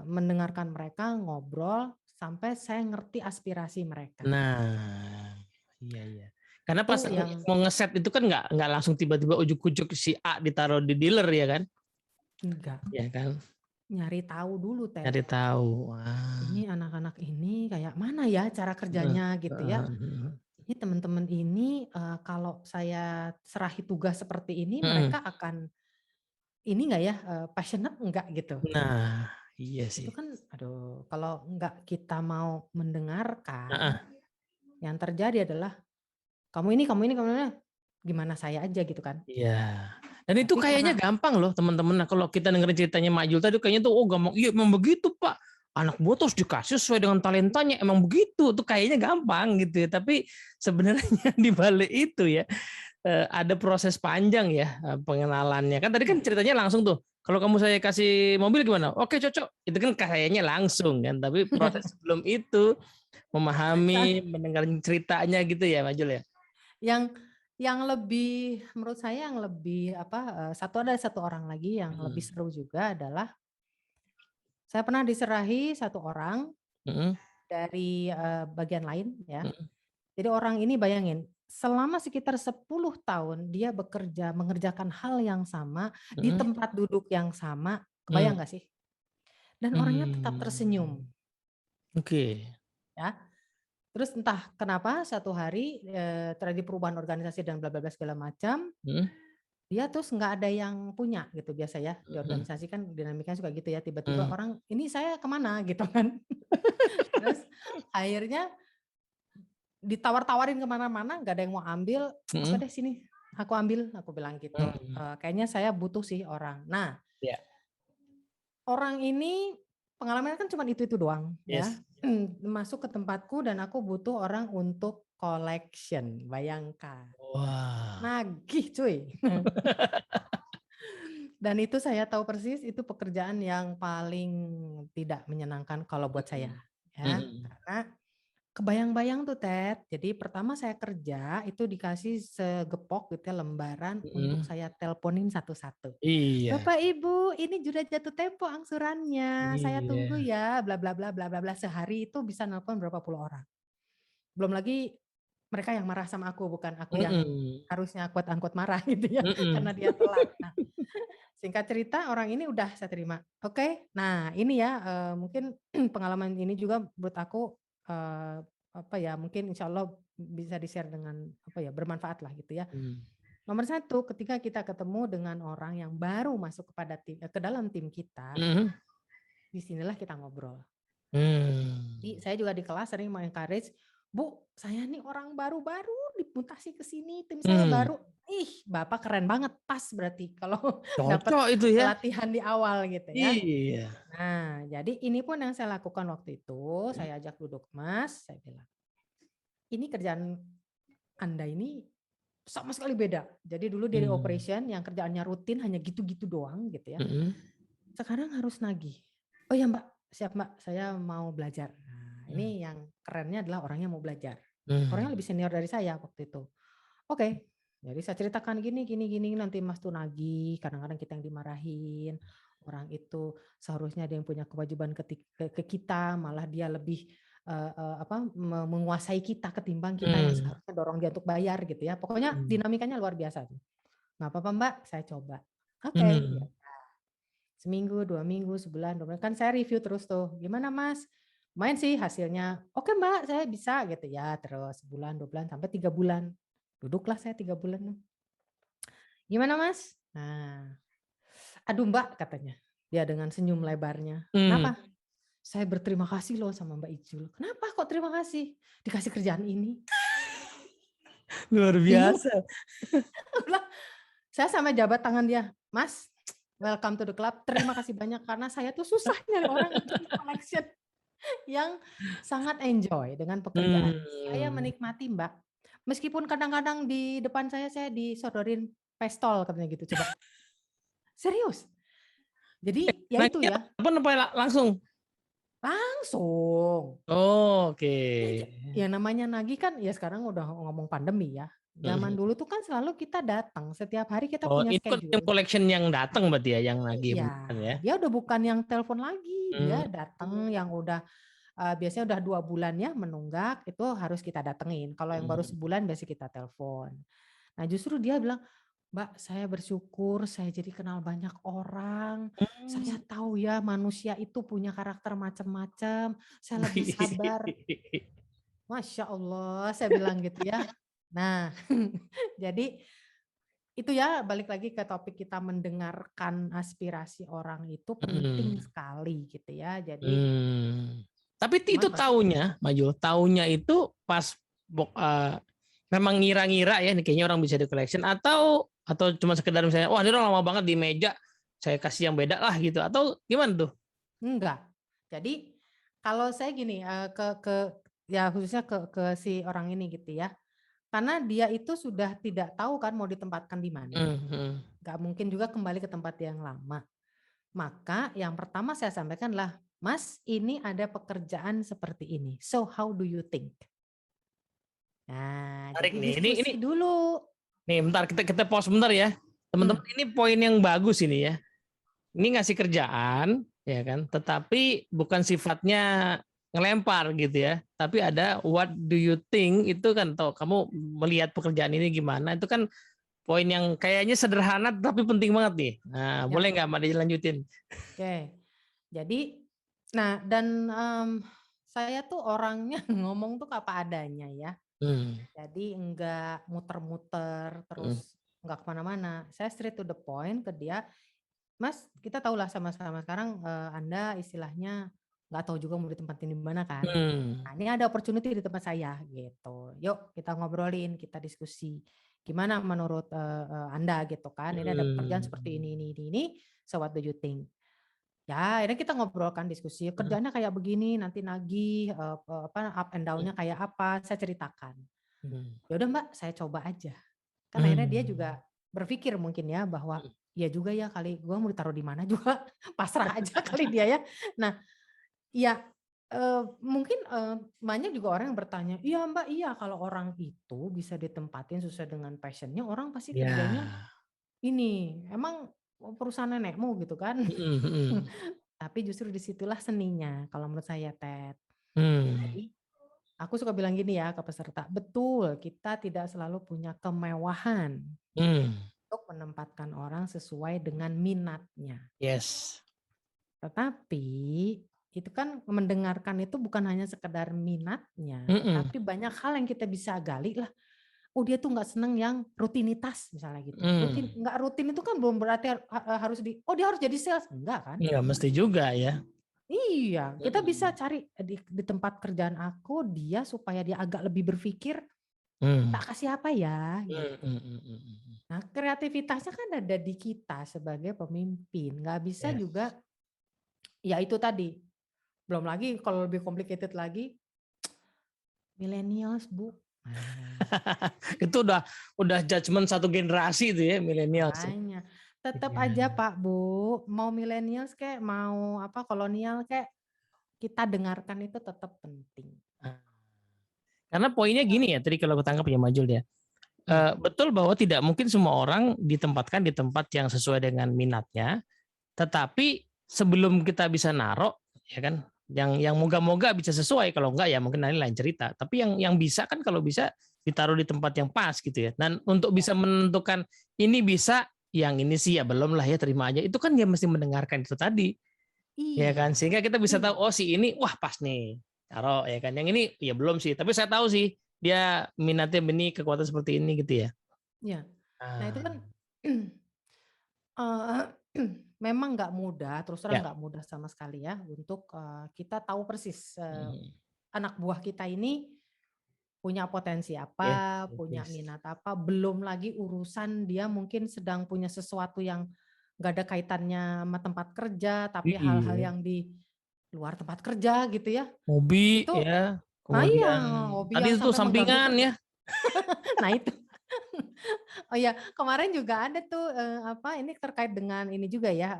mendengarkan mereka ngobrol sampai saya ngerti aspirasi mereka. Nah, iya iya. Karena pas Itu yang mau ngeset itu kan nggak langsung tiba-tiba ujuk-ujuk si A ditaruh di dealer ya kan? enggak, Ya kan? nyari tahu dulu Ted. Cari tahu. Wah. Ini anak-anak ini kayak mana ya cara kerjanya gitu ya. Ini teman-teman ini kalau saya serahi tugas seperti ini, mereka akan ini enggak ya, passionate enggak gitu. Nah, iya sih. Itu kan aduh, kalau enggak kita mau mendengarkan, yang terjadi adalah kamu ini, gimana saya aja gitu kan. Iya. Dan itu Tapi kayaknya karena gampang loh teman-teman. Nah, kalau kita dengerin ceritanya Mak Jul tadi kayaknya tuh gampang. Iya emang begitu Pak. Anak buah terus dikasih sesuai dengan talentanya. Emang begitu. Tuh kayaknya gampang gitu ya. Tapi sebenarnya di balik itu ya ada proses panjang ya pengenalannya. Kan tadi kan ceritanya langsung tuh. Kalau kamu saya kasih mobil gimana? Oke cocok. Itu kan kayaknya langsung kan. Tapi proses sebelum itu memahami, mendengar ceritanya gitu ya Mak Jul ya. yang lebih menurut saya yang lebih ada satu orang lagi yang lebih seru juga adalah saya pernah diserahi satu orang dari bagian lain ya. Jadi orang ini bayangin, selama sekitar 10 tahun dia bekerja mengerjakan hal yang sama di tempat duduk yang sama, kebayang nggak sih? Dan orangnya tetap tersenyum, Oke. ya. Terus entah kenapa satu hari terjadi perubahan organisasi dan bla bla bla segala macam, dia terus nggak ada yang punya gitu biasa ya di organisasi kan dinamikanya suka gitu ya, tiba-tiba orang ini saya kemana gitu kan. Terus akhirnya ditawar-tawarin kemana-mana, nggak ada yang mau ambil, oke deh sini, aku ambil, aku bilang gitu. Kayaknya saya butuh sih orang. Nah, Ya. orang ini pengalamannya kan cuma itu doang ya. Yes. Masuk ke tempatku dan aku butuh orang untuk collection, bayangkan. Wah. Nagih cuy. Dan itu saya tahu persis itu pekerjaan yang paling tidak menyenangkan kalau buat saya. Ya, karena kebayang-bayang tuh Ted. Jadi pertama saya kerja itu dikasih segepok gitu ya lembaran untuk saya teleponin satu-satu. Iya. Bapak Ibu, ini sudah jatuh tempo angsurannya. Saya tunggu Iya. ya, bla bla bla bla bla bla. Sehari itu bisa nelpon berapa puluh orang. Belum lagi mereka yang marah sama aku, bukan aku yang harusnya quote-unquote marah gitu ya, karena dia telat. Nah, singkat cerita orang ini udah saya terima. Oke, nah ini ya mungkin pengalaman ini juga buat aku mungkin insya Allah bisa di-share dengan bermanfaat lah gitu ya. Nomor satu, ketika kita ketemu dengan orang yang baru masuk ke dalam tim kita, disinilah kita ngobrol. Jadi saya juga di kelas sering encourage, Bu, saya nih orang baru-baru dimutasi ke sini, tim saya baru. Ih, Bapak keren banget, pas berarti kalau dapat Cocok itu ya. pelatihan di awal gitu ya. Iya. Nah, jadi ini pun yang saya lakukan waktu itu, saya ajak duduk Mas, saya bilang, ini kerjaan Anda ini sama sekali beda. Jadi dulu dari operation yang kerjaannya rutin hanya gitu-gitu doang gitu ya. Sekarang harus nagih. Oh ya Mbak, siap Mbak, saya mau belajar. Nah, ini yang kerennya adalah orangnya mau belajar. Orangnya lebih senior dari saya waktu itu. Oke, jadi saya ceritakan gini, nanti Mas tuh nagih, kadang-kadang kita yang dimarahin. Orang itu seharusnya dia yang punya kewajiban ke kita, malah dia lebih menguasai kita ketimbang kita yang seharusnya dorong dia untuk bayar gitu ya. Pokoknya dinamikanya luar biasa tuh. Nggak apa-apa Mbak, saya coba. Oke, ya. Seminggu, 2 minggu, sebulan, 2 bulan. Kan saya review terus tuh. Gimana Mas? Main sih hasilnya. Oke Mbak, saya bisa gitu ya. Terus sebulan, 2 bulan, sampai 3 bulan. Duduklah saya 3 bulan. Gimana Mas? Nah, aduh Mbak katanya. Dia dengan senyum lebarnya. Kenapa? Saya berterima kasih loh sama Mbak Ijul. Kenapa kok terima kasih? Dikasih kerjaan ini. Luar biasa. Saya sampai jabat tangan dia. Mas, welcome to the club. Terima kasih banyak karena saya tuh susah nyari orang untuk collection yang sangat enjoy dengan pekerjaan. Saya menikmati Mbak. Meskipun kadang-kadang di depan saya disodorin pistol katanya gitu. Coba. Serius. Jadi ya itu ya. Apa langsung? Langsung. Oh, oke. Ya namanya nagih kan ya sekarang udah ngomong pandemi ya. Zaman dulu tuh kan selalu kita datang. Setiap hari kita punya schedule. Itu collection yang datang berarti ya, yang nagih ya. Dia udah bukan yang telepon lagi. Dia datang yang udah biasanya udah 2 bulan ya menunggak, itu harus kita datengin. Kalau yang baru sebulan biasanya kita telepon. Nah justru dia bilang, Mbak, saya bersyukur saya jadi kenal banyak orang. Saya tahu ya manusia itu punya karakter macam-macam. Saya lebih sabar. Masya Allah, saya bilang gitu ya. Nah, jadi itu ya balik lagi ke topik kita mendengarkan aspirasi orang itu penting sekali gitu ya. Jadi tapi itu taunya itu pas memang ngira-ngira ya, kayaknya orang bisa di collection atau cuma sekedar misalnya, wah ini orang lama banget di meja, saya kasih yang beda lah gitu, atau gimana tuh? Enggak. Jadi kalau saya gini ya khususnya ke si orang ini gitu ya, karena dia itu sudah tidak tahu kan mau ditempatkan di mana, nggak mungkin juga kembali ke tempat yang lama. Maka yang pertama saya sampaikan lah, Mas ini ada pekerjaan seperti ini, so how do you think? Nah, Tarik jadi nih, diskusi dulu. Nih, bentar kita pause bentar ya. Teman-teman, ini poin yang bagus ini ya. Ini ngasih kerjaan, ya kan? Tetapi bukan sifatnya ngelempar gitu ya. Tapi ada what do you think, itu kan toh kamu melihat pekerjaan ini gimana. Itu kan poin yang kayaknya sederhana tapi penting banget nih. Nah, boleh nggak Mbak dilanjutin? Oke. Jadi nah dan saya tuh orangnya ngomong tuh apa adanya ya. Jadi enggak muter-muter terus enggak kemana-mana. Saya straight to the point ke dia, Mas kita tahulah sama-sama sekarang Anda istilahnya nggak tahu juga mau ditempatin di mana kan. Nah ini ada opportunity di tempat saya gitu. Yuk kita ngobrolin, kita diskusi. Gimana menurut Anda gitu kan. Ini ada pekerjaan seperti ini. So what do you think? Ya, akhirnya kita ngobrolkan diskusi, kerjaannya kayak begini, nanti nagih, up and down-nya kayak apa, saya ceritakan. Ya udah Mbak, saya coba aja. Kan akhirnya dia juga berpikir mungkin ya bahwa ya juga ya kali gue mau ditaruh di mana juga pasrah aja kali dia ya. Nah, ya mungkin banyak juga orang yang bertanya, iya Mbak, iya kalau orang itu bisa ditempatin sesuai dengan passion-nya, orang pasti kerjanya ini, emang perusahaan nenekmu gitu kan. Tapi justru disitulah seninya kalau menurut saya Ted. Jadi aku suka bilang gini ya ke peserta, betul kita tidak selalu punya kemewahan untuk menempatkan orang sesuai dengan minatnya. Yes. Tetapi itu kan mendengarkan itu bukan hanya sekedar minatnya, tapi banyak hal yang kita bisa gali lah. Oh dia tuh nggak seneng yang rutinitas misalnya gitu. Nggak rutin itu kan belum berarti harus dia harus jadi sales. Enggak kan? Nggak mesti juga ya. Iya, kita bisa cari di tempat kerjaan aku dia supaya dia agak lebih berpikir, tak kasih apa ya gitu. Nah kreativitasnya kan ada di kita sebagai pemimpin. Nggak bisa juga, ya itu tadi. Belum lagi kalau lebih complicated lagi, millennials Bu. Itu udah judgement satu generasi itu ya, milenials. Makanya tetap aja Pak Bu, mau millennials kayak mau kolonial kayak kita dengarkan itu tetap penting. Karena poinnya gini ya, tadi kalau aku tangkap ya Majul ya, betul bahwa tidak mungkin semua orang ditempatkan di tempat yang sesuai dengan minatnya, tetapi sebelum kita bisa naruh, ya kan, Yang moga-moga bisa sesuai, kalau enggak ya mungkin lain cerita. Tapi yang bisa kan kalau bisa ditaruh di tempat yang pas gitu ya. Dan untuk bisa menentukan ini bisa, yang ini sih ya belum lah ya terima aja. Itu kan dia mesti mendengarkan itu tadi, ya kan. Iya, Sehingga kita bisa tahu iya, oh si ini wah pas nih, taruh ya kan. Yang ini ya belum sih. Tapi saya tahu sih dia minatnya ini kekuatan seperti ini gitu ya. iya. Nah itu kan Ah, Eee, memang nggak mudah, terus terang ya. nggak mudah sama sekali ya untuk, kita tahu persis, Hmm, anak buah kita ini punya potensi yes, apa, yes, punya yes. minat apa, belum lagi urusan dia mungkin sedang punya sesuatu yang nggak ada kaitannya sama tempat kerja, tapi hal-hal Iya. yang di luar tempat kerja gitu ya. Hobi Itu ya, iya, kemudian hobi tadi yang itu sampai mengganggu sampingan kerja. ya. Nah itu. Oh ya, kemarin juga ada tuh, apa, ini terkait dengan ini juga ya,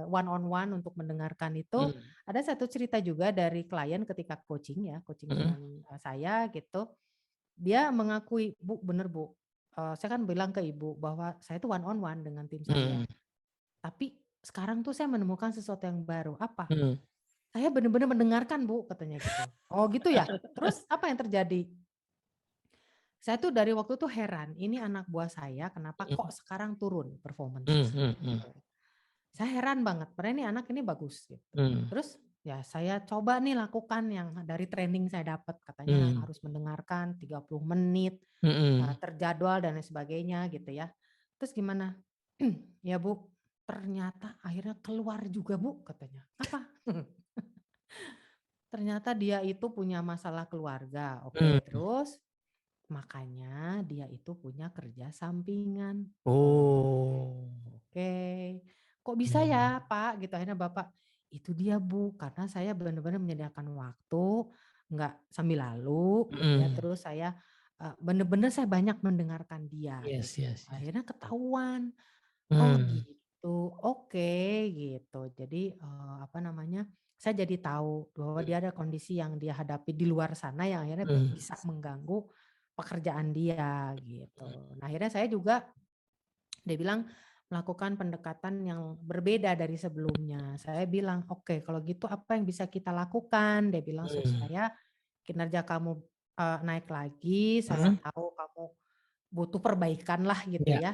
one on one untuk mendengarkan itu, Hmm, ada satu cerita juga dari klien ketika coaching ya, coaching hmm, dengan, saya gitu. Dia mengakui, "Bu, bener Bu, saya kan bilang ke Ibu bahwa saya itu one on one dengan tim saya. hmm, Tapi sekarang tuh saya menemukan sesuatu yang baru." "Apa?" hmm, "Saya benar-benar mendengarkan Bu," katanya gitu. "Oh gitu ya? Terus apa yang terjadi?" Saya tuh dari waktu itu heran, ini anak buah saya kenapa kok sekarang turun hmm, performance-nya hmm, hmm, gitu. Saya heran banget, padahal ini anak ini bagus gitu. hmm, Terus ya saya coba nih lakukan yang dari training saya dapat, katanya hmm, harus mendengarkan 30 menit, hmm. terjadwal dan lain sebagainya gitu ya. Terus gimana? Ya Bu, ternyata akhirnya keluar juga Bu katanya. Apa? Ternyata dia itu punya masalah keluarga. Hmm. Oke, terus makanya dia itu punya kerja sampingan. Oh, Oh, oke. Kok bisa hmm, ya, Pak? Gitu. Akhirnya Bapak, itu dia Bu, karena saya benar-benar menyediakan waktu, nggak sambil lalu gitu ya. hmm. Terus saya benar-benar saya banyak mendengarkan dia Yes, gitu. yes, yes. Akhirnya ketahuan, oh Hmm, gitu, oke gitu. Jadi apa namanya? Saya jadi tahu bahwa dia ada kondisi yang dia hadapi di luar sana yang akhirnya hmm, bisa mengganggu pekerjaan dia gitu. Nah, akhirnya saya juga dia bilang melakukan pendekatan yang berbeda dari sebelumnya. Saya bilang, "Oke, kalau gitu apa yang bisa kita lakukan?" Dia bilang, hmm, "Supaya kinerja kamu naik lagi, saya hmm. tahu kamu butuh perbaikan lah gitu Ya. ya.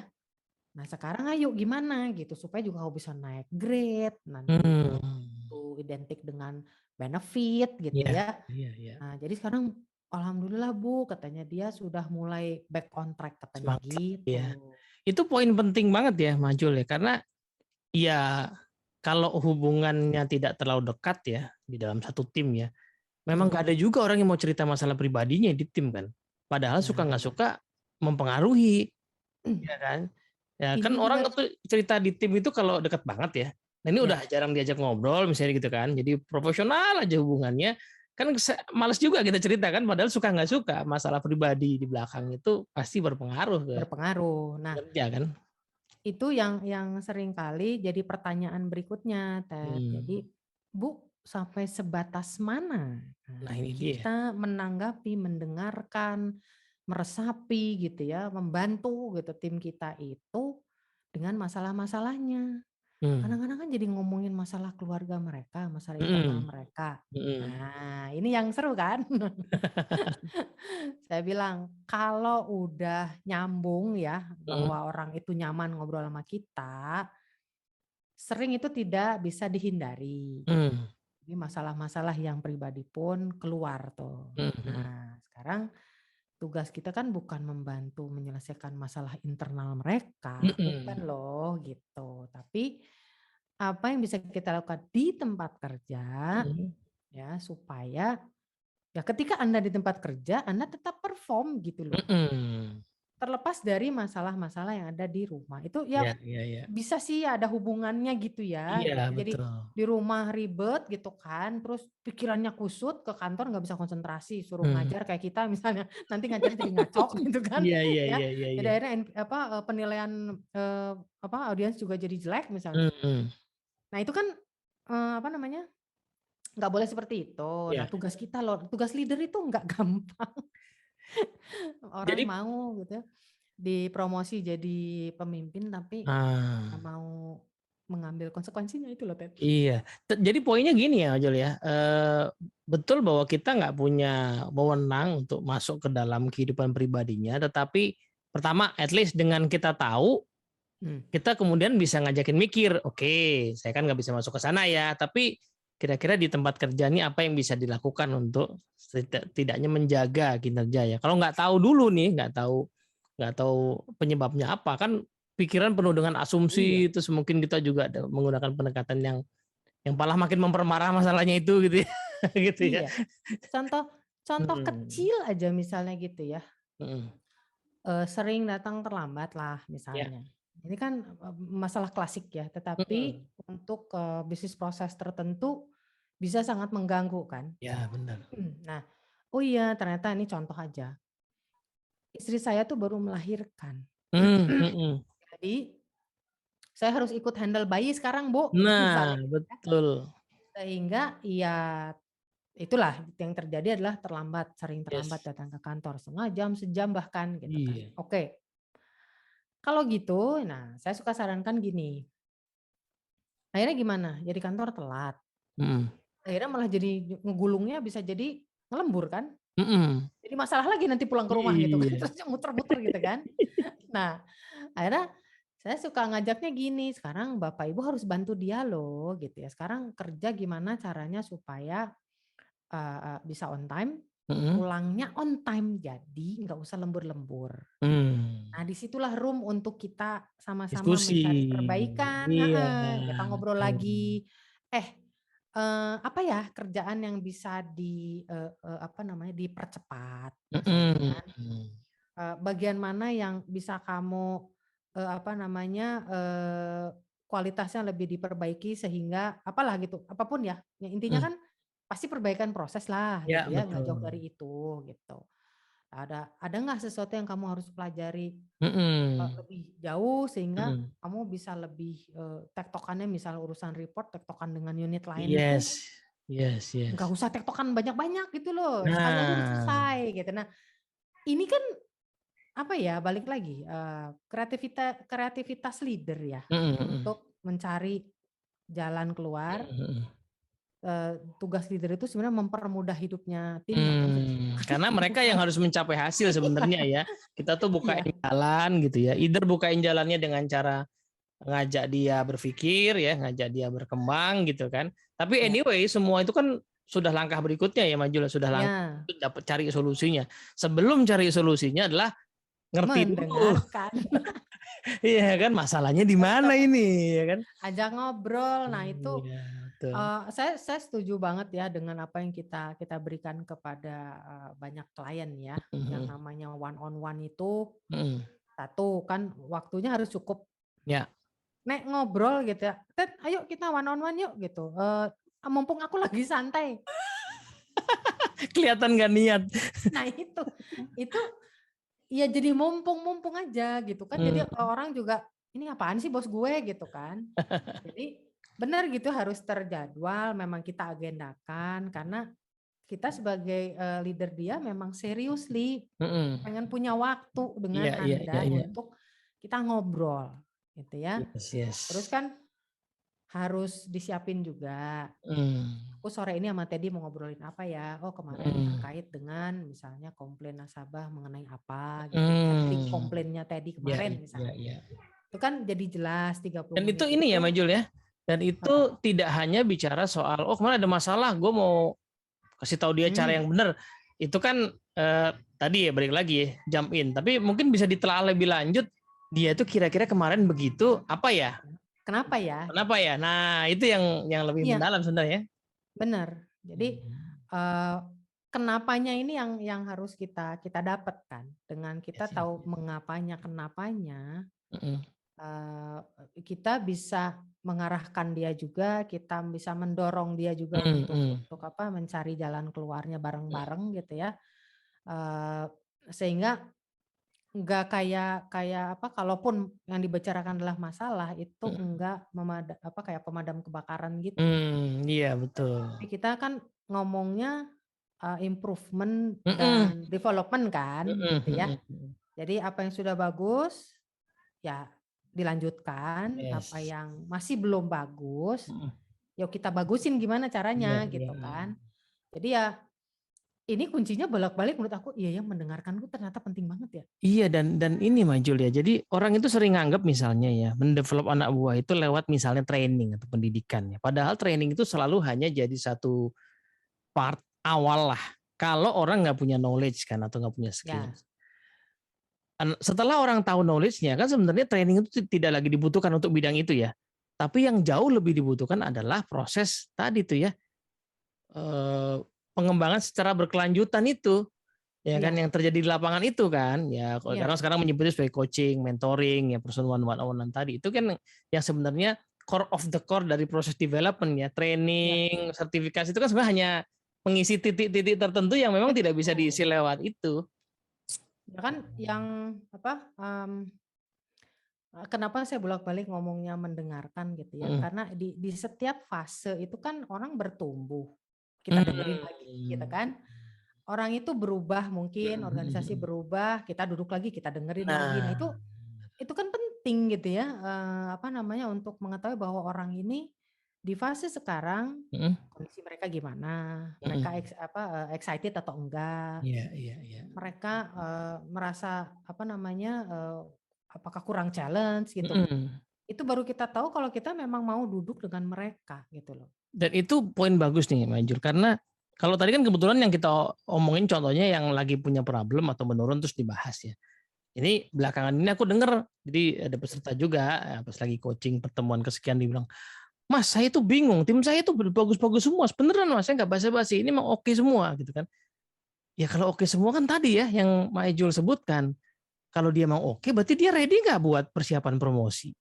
Nah, sekarang ayo gimana gitu supaya juga kamu bisa naik grade, nanti Hmm. itu identik dengan benefit gitu Ya, ya. iya, iya. Nah, jadi sekarang alhamdulillah Bu, katanya dia sudah mulai back on track katanya Semangat ya. gitu. Itu poin penting banget ya, Majul ya, karena ya kalau hubungannya tidak terlalu dekat ya di dalam satu tim ya, memang Iya. nggak ada juga orang yang mau cerita masalah pribadinya di tim kan. Padahal suka nggak Nah, suka mempengaruhi, ya kan? Ya kan ini orang juga tuh cerita di tim itu kalau dekat banget ya. Nah ini udah ya, jarang diajak ngobrol misalnya gitu kan. Jadi profesional aja hubungannya. Kan males juga kita cerita kan. Padahal suka nggak suka masalah pribadi di belakang itu pasti berpengaruh ke berpengaruh. Nah, kerja kan. itu yang sering kali jadi pertanyaan berikutnya, Ted. Hmm. Jadi, Bu, sampai sebatas mana Nah ini dia. kita menanggapi, mendengarkan, meresapi gitu ya, membantu gitu tim kita itu dengan masalah-masalahnya. Hmm. Kadang-kadang kan jadi ngomongin masalah keluarga mereka, masalah internal Hmm. mereka. Hmm. Nah, ini yang seru kan? Saya bilang, kalau udah nyambung ya, Hmm. bahwa orang itu nyaman ngobrol sama kita, sering itu tidak bisa dihindari. Hmm. Jadi masalah-masalah yang pribadi pun keluar tuh. Hmm. Nah, sekarang tugas kita kan bukan membantu menyelesaikan masalah internal mereka, bukan Hmm. loh gitu. Tapi apa yang bisa kita lakukan di tempat kerja Hmm. ya supaya ya ketika Anda di tempat kerja Anda tetap perform gitu loh. Hmm. Terlepas dari masalah-masalah yang ada di rumah. Itu ya Ya, ya, ya. bisa sih ada hubungannya gitu ya Iya gitu. Jadi betul. di rumah ribet gitu kan, terus pikirannya kusut, ke kantor nggak bisa konsentrasi, suruh Hmm. ngajar kayak kita misalnya, nanti ngajarnya jadi ngaco gitu kan Iya, iya, ya. iya, iya, Jadi iya. akhirnya penilaian audiens juga jadi jelek misalnya. Hmm. Nah itu kan apa namanya, nggak boleh seperti itu. Nah Ya. tugas kita loh, tugas leader itu nggak gampang. Orang Jadi mau gitu ya, dipromosi jadi pemimpin tapi nggak ah, mau mengambil konsekuensinya itu loh, Ted. Iya. Jadi poinnya gini ya, Jul ya. Betul bahwa kita nggak punya wewenang untuk masuk ke dalam kehidupan pribadinya, tetapi pertama, at least dengan kita tahu, kita kemudian bisa ngajakin mikir, oke, saya kan nggak bisa masuk ke sana ya, tapi kira-kira di tempat kerja ini apa yang bisa dilakukan untuk setidaknya menjaga kinerja ya. Kalau nggak tahu dulu nih, nggak tahu penyebabnya apa, kan pikiran penuh dengan Iya. asumsi, terus mungkin kita juga ada menggunakan pendekatan yang malah makin memperparah masalahnya itu gitu ya. Gitu ya. Iya. Contoh kecil aja misalnya gitu ya. Mhm. Sering datang terlambat lah Ya. misalnya. Ini kan masalah klasik ya, Mhm. tetapi untuk bisnis proses tertentu bisa sangat mengganggu kan. Ya, benar. Nah, oh iya ternyata ini contoh aja. Istri saya tuh baru melahirkan. Mhm. Jadi saya harus ikut handle bayi sekarang, Bu, Nah, misalnya gitu ya. betul. Sehingga ya itulah yang terjadi adalah sering terlambat Yes. datang ke kantor, setengah jam, sejam bahkan gitu kan. Iya. Oke, kalau gitu, nah saya suka sarankan gini, akhirnya gimana? Jadi kantor telat, Mhm. akhirnya malah jadi ngegulungnya bisa jadi ngelembur kan? Mhm. Jadi masalah lagi nanti pulang ke rumah gitu kan, Iya. terus muter-muter gitu kan. Nah, akhirnya saya suka ngajaknya gini, sekarang Bapak Ibu harus bantu dia loh gitu ya. Sekarang kerja gimana caranya supaya bisa on time, Mhm. pulangnya on time, jadi nggak usah lembur-lembur. Mmm. Nah, disitulah room untuk kita sama-sama Diskusi. mencari perbaikan, Iya, heeh, kita ngobrol betul. lagi, eh, apa ya kerjaan yang bisa apa namanya, dipercepat misalnya kan, Mhm. bagian mana yang bisa kamu, apa namanya, kualitasnya lebih diperbaiki sehingga apalah gitu, apapun ya, yang intinya Mhm. kan pasti perbaikan proses lah Ya, gitu ya, nggak jauh betul. dari itu, gitu. Ada nggak sesuatu yang kamu harus pelajari Mhm. lebih jauh sehingga Mhm. kamu bisa lebih, tektokannya misal urusan report tektokan dengan unit lain itu, Yes. Yes, nggak yes. usah tektokan banyak-banyak gitu loh, sekali aja udah Nah. selesai gitu. Nah, ini kan apa ya, balik lagi, kreativitas leader ya Mhm. Mhm. untuk mencari jalan keluar, Mhm. Mhm. tugas leader itu sebenarnya mempermudah hidupnya timnya kan sebetulnya. Karena Gitu mereka kan. yang harus mencapai hasil sebenarnya ya. Kita tuh bukain Iya, jalan gitu ya. Either bukain jalannya dengan cara ngajak dia berpikir ya, ngajak dia berkembang gitu kan. Tapi iya, anyway semua itu kan sudah langkah berikutnya ya Maju, sudah langkah iya, dapat cari solusinya. Sebelum cari solusinya adalah ngerti dulu. mendengarkan. Iya kan masalahnya di mana Betul. ini ya kan? Ajak ngobrol. Nah itu, Iya, betul. saya setuju banget ya dengan apa yang kita kita berikan kepada, banyak klien ya. Yang Mhm. namanya one on one itu, Mhm. satu kan waktunya harus cukup. Ya, Nek ngobrol gitu ya, "Tet ayo kita one on one yuk," gitu, "mumpung aku lagi santai." kelihatan nggak niat. Nah itu ya jadi mumpung-mumpung aja gitu kan. Jadi Mhm. orang juga, "Ini apaan sih bos gue?" Gitu kan. Jadi benar gitu harus terjadwal, memang kita agendakan karena kita sebagai, leader dia memang seriously Mhm. pengen punya waktu dengan Iya, iya, iya, Anda iya. untuk kita ngobrol gitu ya. Yes, Terus yes. kan harus disiapin juga, Mmm. aku sore ini sama Teddy mau ngobrolin apa ya, oh kemarin Mhm. terkait dengan misalnya komplain nasabah mengenai apa gitu ya, handling Mmm. komplainnya Teddy Iya, kemarin iya, misalnya. iya. Itu kan jadi jelas 30 Dan itu menit ini ya itu Majul ya, dan apa? itu tidak hanya bicara soal, "Oh kemarin ada masalah, gue mau kasih tahu dia cara Hmm, yang benar." Itu kan, tadi ya balik lagi ya, jump in, tapi mungkin bisa ditelaah lebih lanjut, dia itu kira-kira kemarin begitu, apa ya? kenapa ya Kenapa gitu. ya? Nah itu yang lebih Iya, mendalam sebenarnya. benar. Jadi Mhm. eh, kenapanya ini yang harus kita kita dapatkan dengan kita Yes, yes, tahu yes. mengapanya, kenapanya, Mhm. eh, kita bisa mengarahkan dia juga, kita bisa mendorong dia juga Mhm. Mhm. untuk apa mencari jalan keluarnya bareng-bareng gitu ya. Eh, Sehingga enggak kayak kayak apa, kalaupun yang dibicarakan adalah masalah, itu Mhm. enggak apa, kayak pemadam kebakaran gitu. Iya betul. Tapi kita kan ngomongnya, improvement Mhm. dan development kan, Mhm. gitu ya. Mhm. Mhm. Jadi apa yang sudah bagus, ya dilanjutkan, apa Yes. yang masih belum bagus, Mm. yuk kita bagusin gimana Iya, caranya iya, gitu iya. kan. Jadi ya ini kuncinya bolak-balik menurut aku, iya ya mendengarkan itu ternyata penting banget ya. Iya, dan ini Mah Jul ya. Jadi orang itu sering nganggap misalnya ya, mendevelop anak buah itu lewat misalnya training atau pendidikan ya. Padahal training itu selalu hanya jadi satu part awal lah. Kalau orang nggak punya knowledge kan atau nggak punya skill. Ya, Setelah orang tahu knowledge-nya kan sebenarnya training itu tidak lagi dibutuhkan untuk bidang itu ya. Tapi yang jauh lebih dibutuhkan adalah proses tadi tuh ya, eh, pengembangan secara berkelanjutan itu. Ya kan iya, yang terjadi di lapangan itu kan ya, kalau iya, sekarang menyebutnya sebagai coaching, mentoring, ya person one on one tadi itu kan yang sebenarnya core of the core dari proses development ya, iya. training, sertifikasi itu kan sebenarnya hanya mengisi titik-titik tertentu yang memang tidak bisa Betul. diisi lewat itu. Ya kan yang apa? Kenapa saya bolak-balik ngomongnya mendengarkan gitu ya? Mm. Karena di setiap fase itu kan orang bertumbuh. Kita dengerin lagi, gitu Hmm. kan? Orang itu berubah mungkin, organisasi berubah, kita duduk lagi, kita dengerin lagi. Nah, Nah, itu kan penting gitu ya, apa namanya, untuk mengetahui bahwa orang ini di fase sekarang mm, kondisi mereka gimana, mereka mm. excited atau enggak, Iya, iya, iya. mereka merasa apa namanya, apakah kurang challenge gitu. Mm. Itu baru kita tahu kalau kita memang mau duduk dengan mereka gitu loh. Dan itu poin bagus nih Manjur, karena kalau tadi kan kebetulan yang kita omongin contohnya yang lagi punya problem atau menurun terus dibahas ya. Ini belakangan ini aku dengar, jadi ada peserta juga pas lagi coaching pertemuan kesekian dibilang, Mas saya tuh bingung, tim saya tuh bagus-bagus semua, beneran Mas saya nggak basa-basi, ini mau oke semua gitu kan. Ya kalau oke semua kan tadi ya yang Maejul sebutkan, kalau dia mau oke berarti dia ready nggak buat persiapan promosi.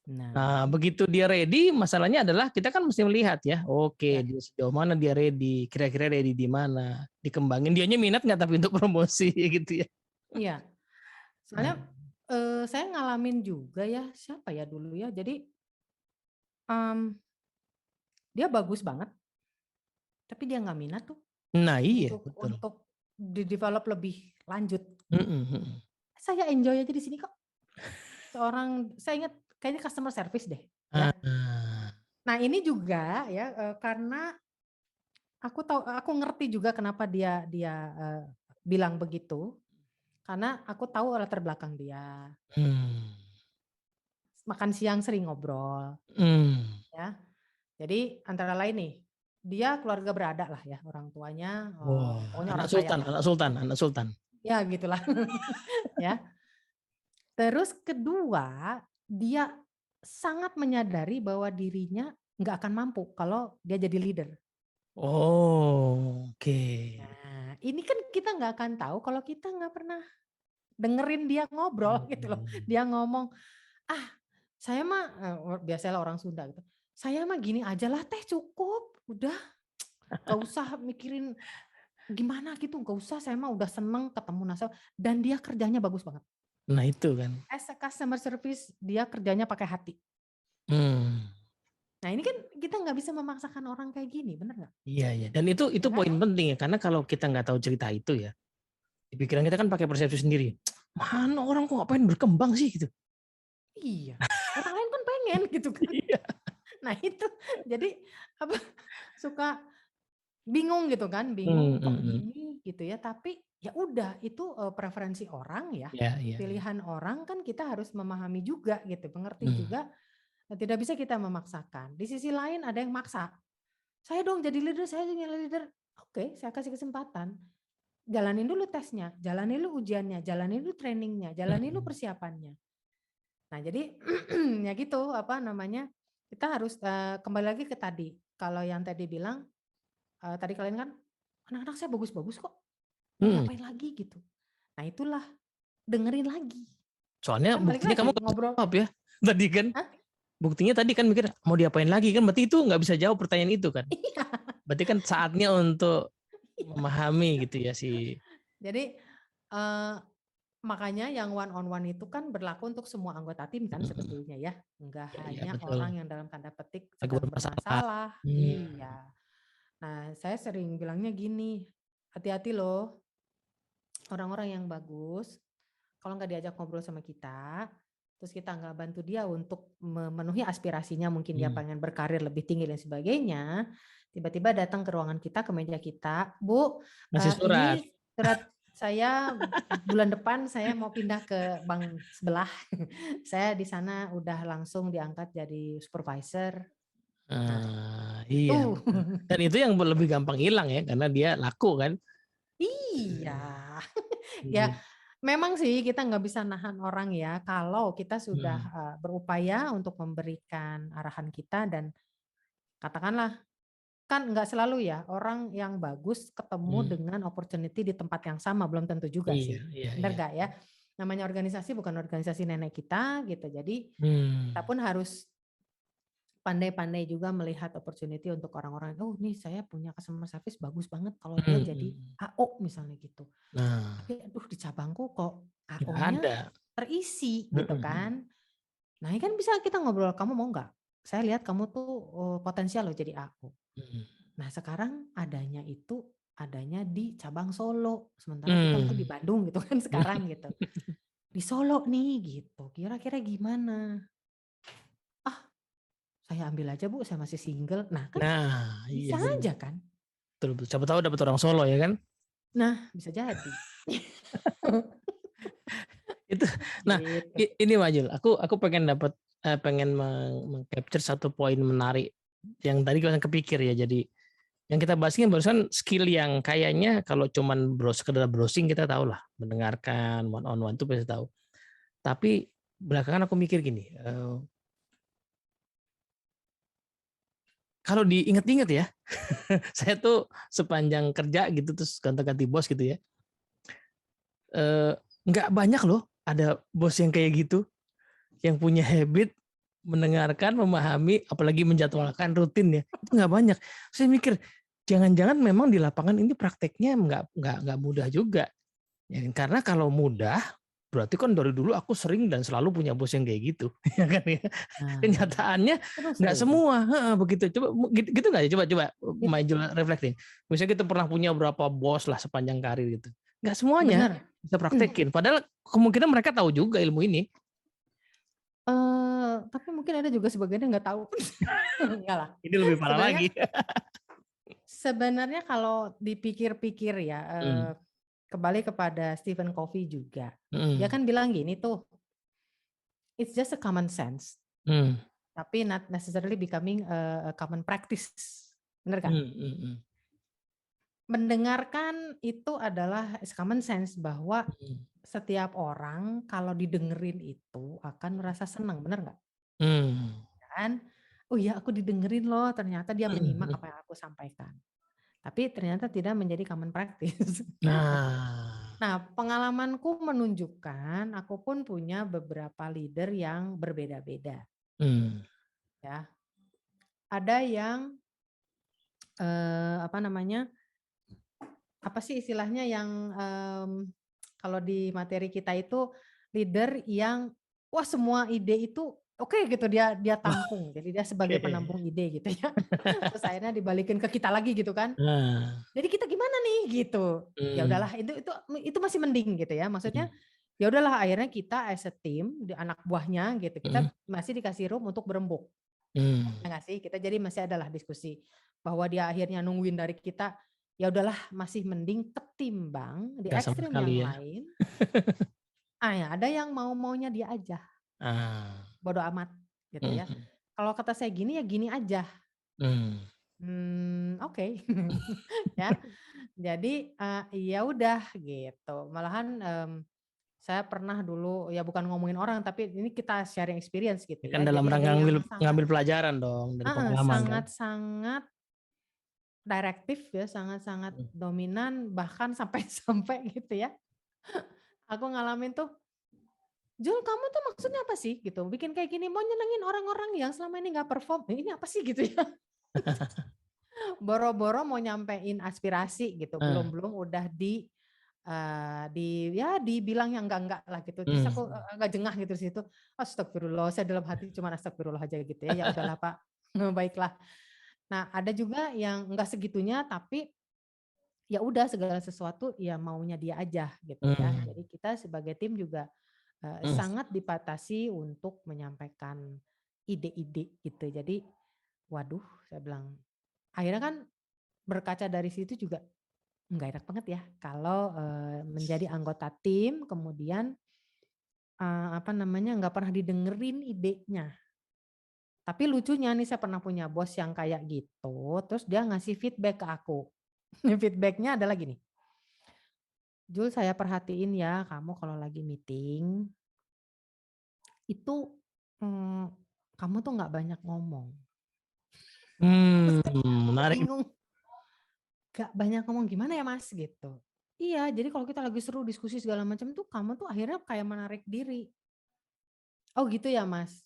Nah, Nah begitu dia ready, masalahnya adalah kita kan mesti melihat ya, oke ya, dia sejauh mana dia ready, kira-kira ready di mana, dikembangin, dianya minat nggak tapi untuk promosi gitu ya. iya. Nah, Soalnya saya ngalamin juga ya, siapa ya dulu ya. Jadi dia bagus banget, tapi dia nggak minat tuh nah iya untuk betul. untuk di-develop lebih lanjut. Mm-mm, mm-mm. Saya enjoy aja di sini kok. Saya ingat kayaknya customer service deh, ya. Ah, Nah ini juga ya, karena aku ngerti juga kenapa dia dia bilang begitu, karena aku tahu latar belakang dia. hmm, Makan siang sering ngobrol, hmm. ya. Jadi antara lain nih, dia keluarga berada lah ya, orang tuanya, Wah, pokoknya anak orang kaya sultan, lah. anak sultan, anak sultan. Ya gitulah, ya. Terus kedua, dia sangat menyadari bahwa dirinya nggak akan mampu kalau dia jadi leader. Oh, oke. Nah, ini kan kita nggak akan tahu kalau kita nggak pernah dengerin dia ngobrol gitu loh. Hmm. Dia ngomong, "Ah, saya mah," biasalah orang Sunda gitu, "saya mah gini aja lah teh cukup, udah gak usah mikirin gimana gitu, gak usah, saya mah udah seneng ketemu nasabah," dan dia kerjanya bagus banget. Nah itu kan. As a customer service, dia kerjanya pakai hati. Hmm. Nah ini kan kita nggak bisa memaksakan orang kayak gini, bener nggak? Iya, iya. Dan itu Ya kan? poin penting ya, karena kalau kita nggak tahu cerita itu ya, di pikiran kita kan pakai persepsi sendiri. Mana orang kok ngapain berkembang sih gitu. Iya, orang lain kan pengen gitu kan. Iya. Nah itu, jadi apa, suka bingung gitu kan, Hmm, bingung kok hmm, hmm. gini gitu ya, tapi ya udah itu, preferensi orang ya, Ya, iya, iya. pilihan orang kan kita harus memahami juga gitu, mengerti Hmm. juga, tidak bisa kita memaksakan. Di sisi lain ada yang maksa, "Saya dong jadi leader, saya jadi leader." Oke, saya kasih kesempatan. Jalanin dulu tesnya, jalanin dulu ujiannya, jalanin dulu trainingnya, jalanin dulu Hmm. persiapannya. Nah jadi ya gitu, apa namanya, kita harus, kembali lagi ke tadi, kalau yang tadi bilang, tadi kalian kan, "Anak-anak saya bagus-bagus kok, mau Hmm. ngapain lagi?" Gitu. Nah itulah, dengerin lagi. Soalnya Kan balik buktinya kamu lagi nggak bisa ngobrol, jawab ya. Tadi kan, hah? buktinya tadi kan mikir mau diapain lagi kan, berarti itu nggak bisa jawab pertanyaan itu kan. Iya, Berarti kan saatnya untuk iya. memahami gitu ya si. Jadi, eee, makanya yang one on one itu kan berlaku untuk semua anggota tim kan Hmm. sebetulnya ya, enggak Ya, iya hanya betul. orang yang dalam tanda petik Lagi sedang bermasalah. bermasalah. Hmm. Iya. Nah, saya sering bilangnya gini, hati-hati loh orang-orang yang bagus, kalau nggak diajak ngobrol sama kita, terus kita nggak bantu dia untuk memenuhi aspirasinya, mungkin dia Hmm. pengen berkarir lebih tinggi dan sebagainya, tiba-tiba datang ke ruangan kita, ke meja kita, Bu, Ngasih surat. ini surat saya bulan depan saya mau pindah ke bank sebelah. Saya di sana udah langsung diangkat jadi supervisor. Nah, Iya. itu. Dan itu yang lebih gampang hilang ya, karena dia laku kan. Iya. Ya, Iya. memang sih kita nggak bisa nahan orang ya, kalau kita sudah Hmm. berupaya untuk memberikan arahan kita dan katakanlah, kan nggak selalu ya orang yang bagus ketemu Hmm. dengan opportunity di tempat yang sama, belum tentu juga Iya, sih. iya, Benar iya. nggak ya? Namanya organisasi bukan organisasi nenek kita gitu. Jadi kita Hmm. pun harus pandai-pandai juga melihat opportunity untuk orang-orang, oh nih saya punya customer service bagus banget kalau dia jadi Hmm. AO misalnya gitu. Nah, Tapi aduh di cabangku kok nggak AO-nya ada. terisi gitu Hmm. kan. Nah ini kan bisa kita ngobrol, kamu mau nggak? Saya lihat kamu tuh potensial loh jadi AO. Nah sekarang adanya di cabang Solo. Sementara kita mungkin di Hmm. Bandung gitu kan sekarang gitu. Di Solo nih gitu, kira-kira gimana? Ah saya ambil aja Bu, saya masih single. Nah kan Nah, iya bisa benar. aja kan? Betul, betul. Siapa tahu dapat orang Solo ya kan? Nah bisa jadi. Itu. Nah, Gitu. ini Majul, aku pengen dapat pengen meng-capture satu poin menarik yang tadi gue kepikir ya. Jadi yang kita bahas ini barusan skill yang kayaknya kalau cuman sekedar browsing kita tahu lah, mendengarkan one on one itu pasti tahu. Tapi belakangan aku mikir gini, kalau diinget-inget ya, saya tuh sepanjang kerja gitu terus ganti-ganti bos gitu ya, nggak banyak loh ada bos yang kayak gitu, yang punya habit mendengarkan, memahami, apalagi menjadwalkan rutin ya, itu nggak banyak. Saya mikir jangan-jangan memang di lapangan ini prakteknya nggak mudah juga. Ya, karena kalau mudah berarti kan dari dulu aku sering dan selalu punya bos yang kayak gitu, ya kan ya. Nah, Kenyataannya nggak seru tuh. semua begitu. Coba gitu nggak ya? Coba It- maju reflekting. Misalnya kita pernah punya berapa bos lah sepanjang karir gitu. Nggak semuanya Bener. bisa praktekin. Padahal kemungkinan mereka tahu juga ilmu ini. Tapi mungkin ada juga sebagian yang nggak tahu. Enggak lah. Ini lebih parah Sebenarnya lagi. sebenarnya kalau dipikir-pikir ya, Hmm. kembali kepada Stephen Covey juga. Dia Hmm. kan bilang gini tuh, it's just a common sense, Hmm. tapi not necessarily becoming a common practice. Bener kan? Hmm. Hmm. Mendengarkan itu adalah common sense bahwa Hmm. setiap orang kalau didengerin itu akan merasa senang, bener nggak? Hmm. Kan? Oh iya aku didengerin loh, ternyata dia menyimak Hmm. apa yang aku sampaikan. Tapi ternyata tidak menjadi common practice. Nah. Nah, pengalamanku menunjukkan aku pun punya beberapa leader yang berbeda-beda Hmm. ya. Ada yang apa namanya? Apa sih istilahnya yang kalau di materi kita itu leader yang wah semua ide itu oke gitu dia tampung. Jadi dia sebagai Oke. penampung ide gitu ya. Terus akhirnya dibalikin ke kita lagi gitu kan. Nah. Jadi kita gimana nih gitu. Ya Hmm. udahlah itu masih mending gitu ya. Hmm. Maksudnya ya udahlah akhirnya kita as a team di anak buahnya gitu. Hmm. Kita masih dikasih room untuk berembuk. Hmm. Ya nggak sih? Kita jadi masih adalah diskusi bahwa dia akhirnya nungguin dari kita. Ya udahlah masih mending ketimbang di Nggak sama ekstrim sekali yang ya. lain. Ya ada yang maunya dia aja. Ah. Bodoh amat gitu ya. Hmm. Kalau kata saya gini ya gini aja. Hmm. Oke. Ya. Jadi, ya udah gitu. Malahan, saya pernah dulu ya bukan ngomongin orang, tapi ini kita sharing experience gitu Ya kan ya. dalam Jadi rangka ada yang ngambil sangat ngambil pelajaran dong dari pengalaman kan. sangat-sangat direktif ya, sangat-sangat dominan bahkan sampai-sampai gitu ya. Aku ngalamin tuh, "Jul kamu tuh maksudnya apa sih?" Gitu, "Bikin kayak gini mau nyenengin orang-orang yang selama ini nggak perform, ini apa sih?" Gitu ya. Boro-boro mau nyampein aspirasi gitu, Ah. belum-belum udah ya dibilang yang enggak lah gitu. Terus Hmm. aku agak jengah gitu di situ. Astagfirullah, saya dalam hati cuma astagfirullah aja gitu ya. Ya udahlah Pak, baiklah. Nah ada juga yang enggak segitunya tapi ya udah segala sesuatu ya maunya dia aja gitu ya. Hmm. Jadi kita sebagai tim juga sangat dibatasi untuk menyampaikan ide-ide gitu. Jadi waduh, saya bilang akhirnya kan berkaca dari situ juga nggak enak banget ya kalau menjadi anggota tim kemudian nggak pernah didengerin idenya. Tapi lucunya nih saya pernah punya bos yang kayak gitu, terus dia ngasih feedback ke aku. Feedbacknya adalah gini, Jul saya perhatiin ya kamu kalau lagi meeting itu kamu tuh nggak banyak ngomong. Terus saya Menarik. bingung, gak banyak ngomong gimana ya mas gitu. Iya, jadi kalau kita lagi seru diskusi segala macam tuh kamu tuh akhirnya kayak menarik diri. Oh gitu ya mas.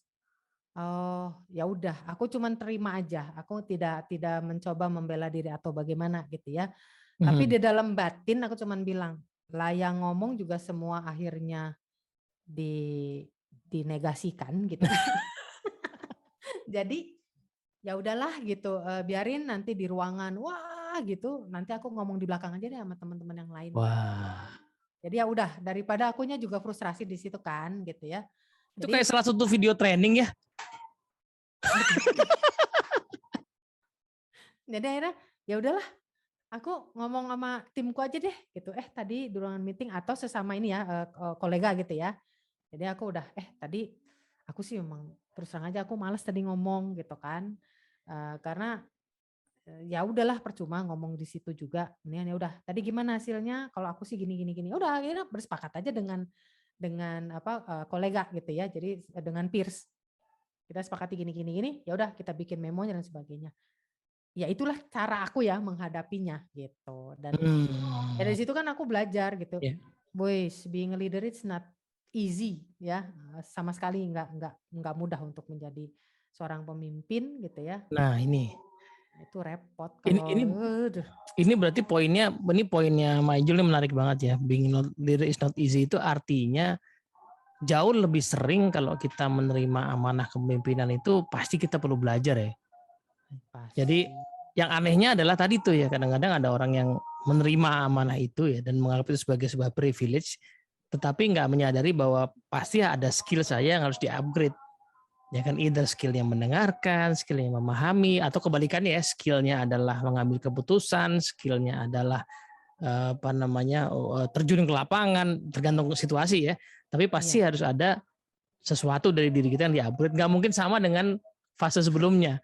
Oh ya udah, aku cuman terima aja. Aku tidak tidak mencoba membela diri atau bagaimana gitu ya. Tapi di dalam batin aku cuman bilang, lah yang ngomong juga semua akhirnya dinegasikan gitu. Jadi ya udahlah gitu, biarin nanti di ruangan, wah gitu, nanti aku ngomong di belakang aja deh sama teman-teman yang lain. Wah. Jadi ya udah, daripada akunya juga frustrasi di situ kan gitu ya. Itu Jadi kayak salah satu video training ya. jadi akhirnya ya udahlah, aku ngomong sama timku aja deh gitu. Tadi di ruangan meeting atau sesama ini ya kolega gitu ya. Jadi aku udah tadi aku sih memang terus terang aja aku males tadi ngomong gitu kan. Karena ya udahlah percuma ngomong di situ juga. Mendingan ya udah. Tadi gimana hasilnya? Kalau aku sih gini gini gini. Udah akhirnya bersepakat aja dengan kolega gitu ya. Jadi dengan peers. Kita sepakati gini gini gini. Ya udah kita bikin memonya dan sebagainya. Ya itulah cara aku ya menghadapinya gitu. Dan dari situ kan aku belajar gitu. Yeah. Boys, being a leader it's not easy ya. Sama sekali nggak mudah untuk menjadi seorang pemimpin gitu ya. Nah ini. Itu repot Ini kalau ini berarti poinnya Maijul ini menarik banget ya. Being leader is not easy itu artinya jauh lebih sering kalau kita menerima amanah kepemimpinan itu pasti kita perlu belajar ya. pasti. Jadi yang anehnya adalah tadi tuh ya, kadang-kadang ada orang yang menerima amanah itu ya dan menganggap itu sebagai sebuah privilege, tetapi nggak menyadari bahwa pasti ada skill saya yang harus di-upgrade. Ya kan, either skillnya mendengarkan, skillnya memahami, atau kebalikannya ya, skillnya adalah mengambil keputusan, skillnya adalah terjun ke lapangan, tergantung situasi ya. Tapi pasti harus ada sesuatu dari diri kita yang di-upgrade. Nggak mungkin sama dengan fase sebelumnya.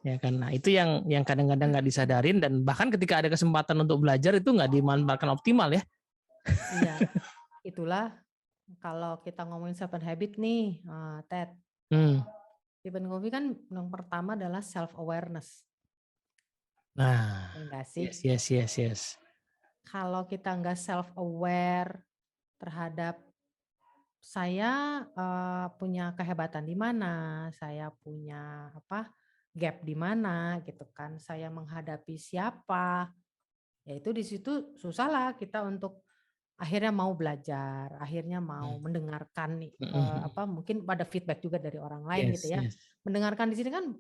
Ya kan, nah itu yang kadang-kadang nggak disadarin dan bahkan ketika ada kesempatan untuk belajar itu nggak dimanfaatkan optimal ya. Iya, itulah kalau kita ngomongin 7 habit nih, Ted. Stephen Covey kan yang pertama adalah self awareness. Nah, enggak sih? yes. Kalau kita nggak self aware terhadap saya punya kehebatan di mana, saya punya gap di mana gitu kan, saya menghadapi siapa, ya itu di situ susah lah kita untuk akhirnya mau belajar, akhirnya mau mendengarkan nih mungkin ada feedback juga dari orang lain gitu ya. Mendengarkan di sini kan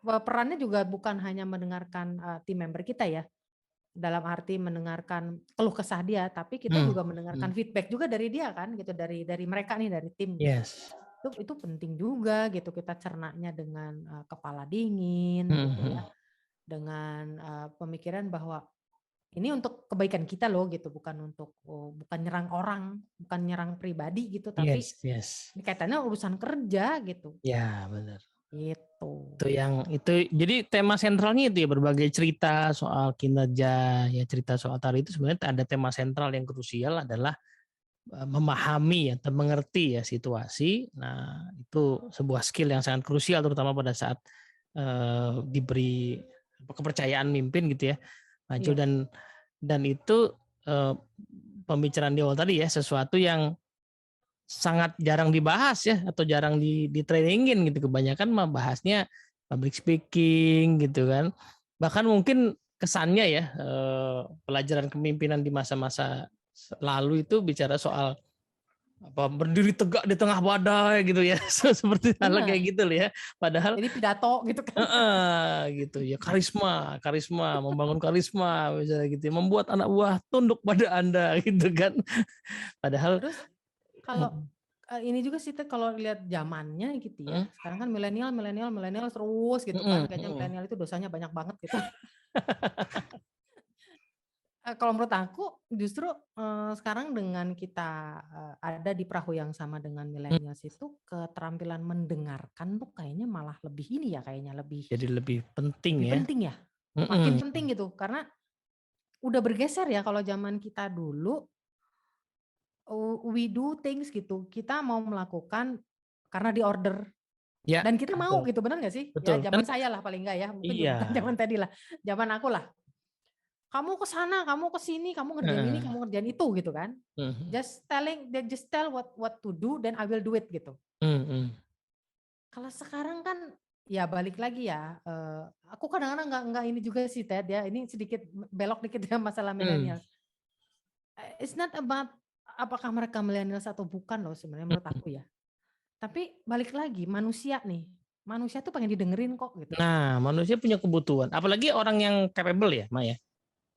perannya juga bukan hanya mendengarkan tim member kita ya, dalam arti mendengarkan keluh kesah dia, tapi kita juga mendengarkan feedback juga dari dia kan gitu, dari mereka nih, dari tim. Yes. Itu penting juga gitu, kita cernanya dengan kepala dingin gitu ya, dengan pemikiran bahwa ini untuk kebaikan kita loh gitu, bukan nyerang orang, bukan nyerang pribadi gitu, tapi Yes. ini kaitannya urusan kerja gitu. Ya, benar. Gitu. Itu jadi tema sentralnya itu ya, berbagai cerita soal kinerja ya, cerita soal tari itu sebenarnya ada tema sentral yang krusial adalah memahami atau mengerti ya situasi. Nah, itu sebuah skill yang sangat krusial terutama pada saat diberi kepercayaan mimpin gitu ya, maju. Dan itu pembicaraan di awal tadi ya, sesuatu yang sangat jarang dibahas ya, atau jarang di-trainingin gitu. Kebanyakan membahasnya public speaking gitu kan. Bahkan mungkin kesannya ya pelajaran kepemimpinan di masa-masa lalu itu bicara soal berdiri tegak di tengah badai gitu ya. Seperti hal kayak gitu loh ya. Padahal jadi pidato gitu kan. gitu ya, karisma, membangun karisma misalnya gitu ya, membuat anak buah tunduk pada Anda gitu kan. Padahal terus kalau Ini juga sih Ted, kalau lihat zamannya gitu ya. Mhm. Sekarang kan milenial terus gitu kan. Mhm Kayaknya mhm. milenial itu dosanya banyak banget gitu. Kalau menurut aku justru, sekarang dengan kita, ada di perahu yang sama dengan Mmm, milenials itu, keterampilan mendengarkan tuh kayaknya malah lebih ini ya, kayaknya lebih jadi lebih penting lebih ya. penting ya, makin Mhm. penting gitu. Karena udah bergeser ya, kalau zaman kita dulu, we do things gitu, kita mau melakukan karena di-order Ya, dan kita mau betul gitu, benar nggak sih? Ya betul. Kan zaman saya lah paling enggak ya, mungkin juga iya. bukan zaman tadi lah, zaman aku lah. Kamu ke sana, kamu ke sini, kamu ngerjain ini, Heeh. kamu ngerjain itu gitu kan. Mhm. Just tell what to do then I will do it gitu. Mhm. Kalau sekarang kan ya balik lagi ya, aku kadang-kadang nggak ini juga sih Ted ya, ini sedikit belok dikit ya masalah Mmm. millennials. It's not about apakah mereka millennials atau bukan loh sebenarnya menurut Mhm. aku ya. Tapi balik lagi manusia nih, manusia tuh pengen didengerin kok gitu. Nah, manusia punya kebutuhan, apalagi orang yang capable ya, Mbak, ya.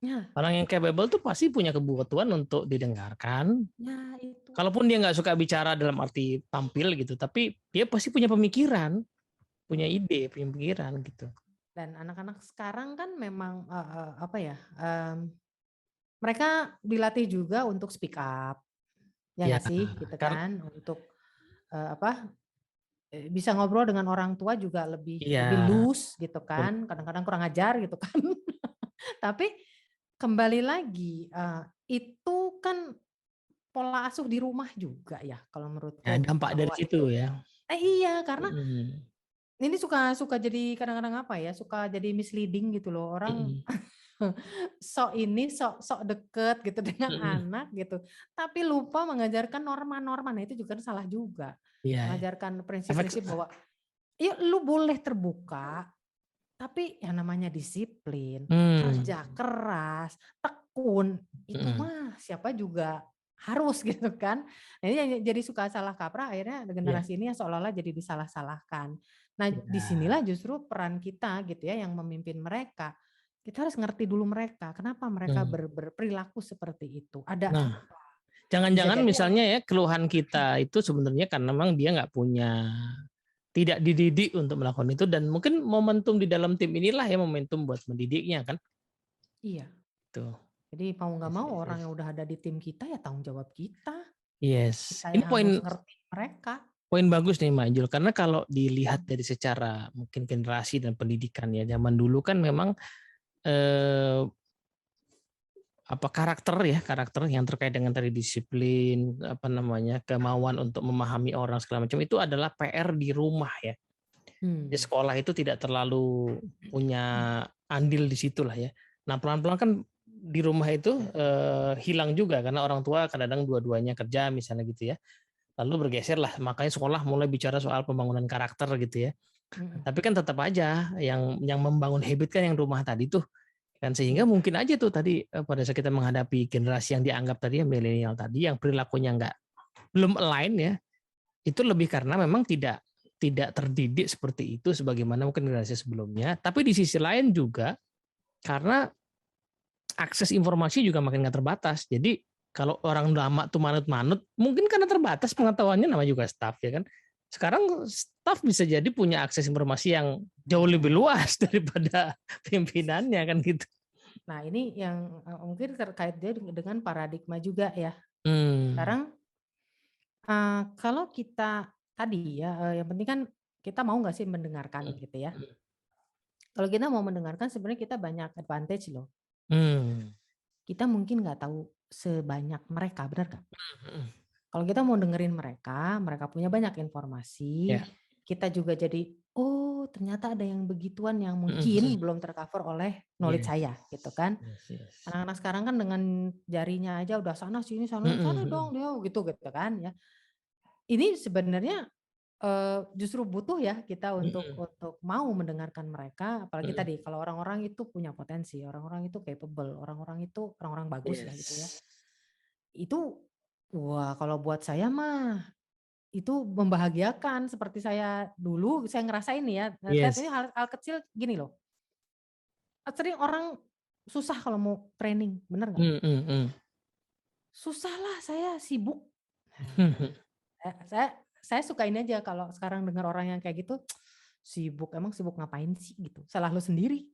Ya, Orang yang capable tuh pasti punya kebutuhan untuk didengarkan, ya itu. kalaupun dia nggak suka bicara dalam arti tampil gitu, tapi dia pasti punya pemikiran, punya Mm. ide, punya pikiran gitu. Dan anak-anak sekarang kan memang apa ya? Mereka dilatih juga untuk speak up, ya Ya, nggak sih, gitu kan kan, untuk apa, bisa ngobrol dengan orang tua juga lebih lebih iya, loose gitu kan, kadang-kadang kurang ajar gitu kan. Tapi kembali lagi, itu kan pola asuh di rumah juga ya kalau ya menurutku dampak dari bahwa situ itu ya. iya karena Mhm. ini suka suka jadi kadang-kadang apa ya, suka jadi misleading gitu loh, orang Mhm. sok ini, sok sok deket gitu dengan Mhm. anak gitu, tapi lupa mengajarkan norma-norma. Nah itu juga kan salah juga. Iya, ya. Mengajarkan Efek prinsip-prinsip bahwa, ya lu boleh terbuka, tapi yang namanya disiplin, mmm, kerja keras, tekun, itu mhm, mah siapa juga harus gitu kan. Nah ini yang jadi suka salah kaprah akhirnya iya generasi ini yang seolah-olah jadi disalah-salahkan. Nah iya. disinilah justru peran kita gitu ya yang memimpin mereka. Kita harus ngerti dulu mereka, kenapa mereka Mmm. berperilaku seperti itu. Ada Nah, apa? Bisa jangan-jangan jadi misalnya ya keluhan kita itu sebenarnya karena memang dia nggak punya tidak dididik untuk melakukan itu dan mungkin momentum di dalam tim inilah ya momentum buat mendidiknya kan, iya. tuh. Jadi mau nggak Yes mau yes orang yes. yang udah ada di tim kita ya tanggung jawab kita. Yes, Kita ini yang harus poin ngerti mereka. poin bagus nih Mbak Jul, karena kalau dilihat dari secara mungkin generasi dan pendidikan ya, zaman dulu kan memang, eee, apa, karakter yang terkait dengan tadi disiplin, apa namanya, kemauan untuk memahami orang segala macam itu adalah PR di rumah ya. Di Hmm. sekolah itu tidak terlalu punya andil di situlah ya. Nah, pelan-pelan kan di rumah itu, hilang juga karena orang tua kadang-kadang dua-duanya kerja misalnya gitu ya. Lalu bergeserlah, makanya sekolah mulai bicara soal pembangunan karakter gitu ya. Mhm. Tapi kan tetap aja yang membangun habit kan yang rumah tadi tuh, kan sehingga Iya. mungkin aja tuh tadi, pada saat kita menghadapi generasi yang dianggap tadi ya milenial tadi yang perilakunya belum align ya, itu lebih karena memang tidak tidak terdidik seperti itu sebagaimana mungkin generasi sebelumnya, tapi di sisi lain juga karena akses informasi juga makin nggak terbatas. Jadi kalau orang lama tuh manut-manut, mungkin karena terbatas pengetahuannya namanya juga staff ya kan. Sekarang staff bisa jadi punya akses informasi yang jauh lebih luas daripada pimpinannya kan gitu. Nah ini yang mungkin terkait dia dengan paradigma juga ya. Hmm, Sekarang kalau kita tadi ya, yang penting kan kita mau nggak sih mendengarkan gitu ya. Kalau kita mau mendengarkan sebenarnya kita banyak advantage loh. hmm, Kita mungkin nggak tahu sebanyak mereka, benar nggak? hmm, Kalau kita mau dengerin mereka, mereka punya banyak informasi, ya, kita juga jadi, oh ternyata ada yang begituan yang hmm, mungkin belum tercover oleh knowledge yes, saya gitu kan. yes, yes. Anak-anak sekarang kan dengan jarinya aja udah Hmm, sana hmm, dong dia gitu gitu kan ya. Ini sebenarnya justru butuh ya kita untuk hmm, mau mendengarkan mereka, apalagi hmm, tadi kalau orang-orang itu punya potensi, orang-orang itu capable, orang-orang itu orang-orang bagus lah gitu ya. yes, Itu wah kalau buat saya mah itu membahagiakan seperti saya dulu saya ngerasain nih ya, Ted yes. ini hal kecil gini loh, sering orang susah kalau mau training, bener nggak? Hmm, hmm, hmm. Susah lah saya sibuk. Hmm, hmm. Saya suka ini aja kalau sekarang dengar orang yang kayak gitu, sibuk, emang sibuk ngapain sih gitu, salah lu sendiri.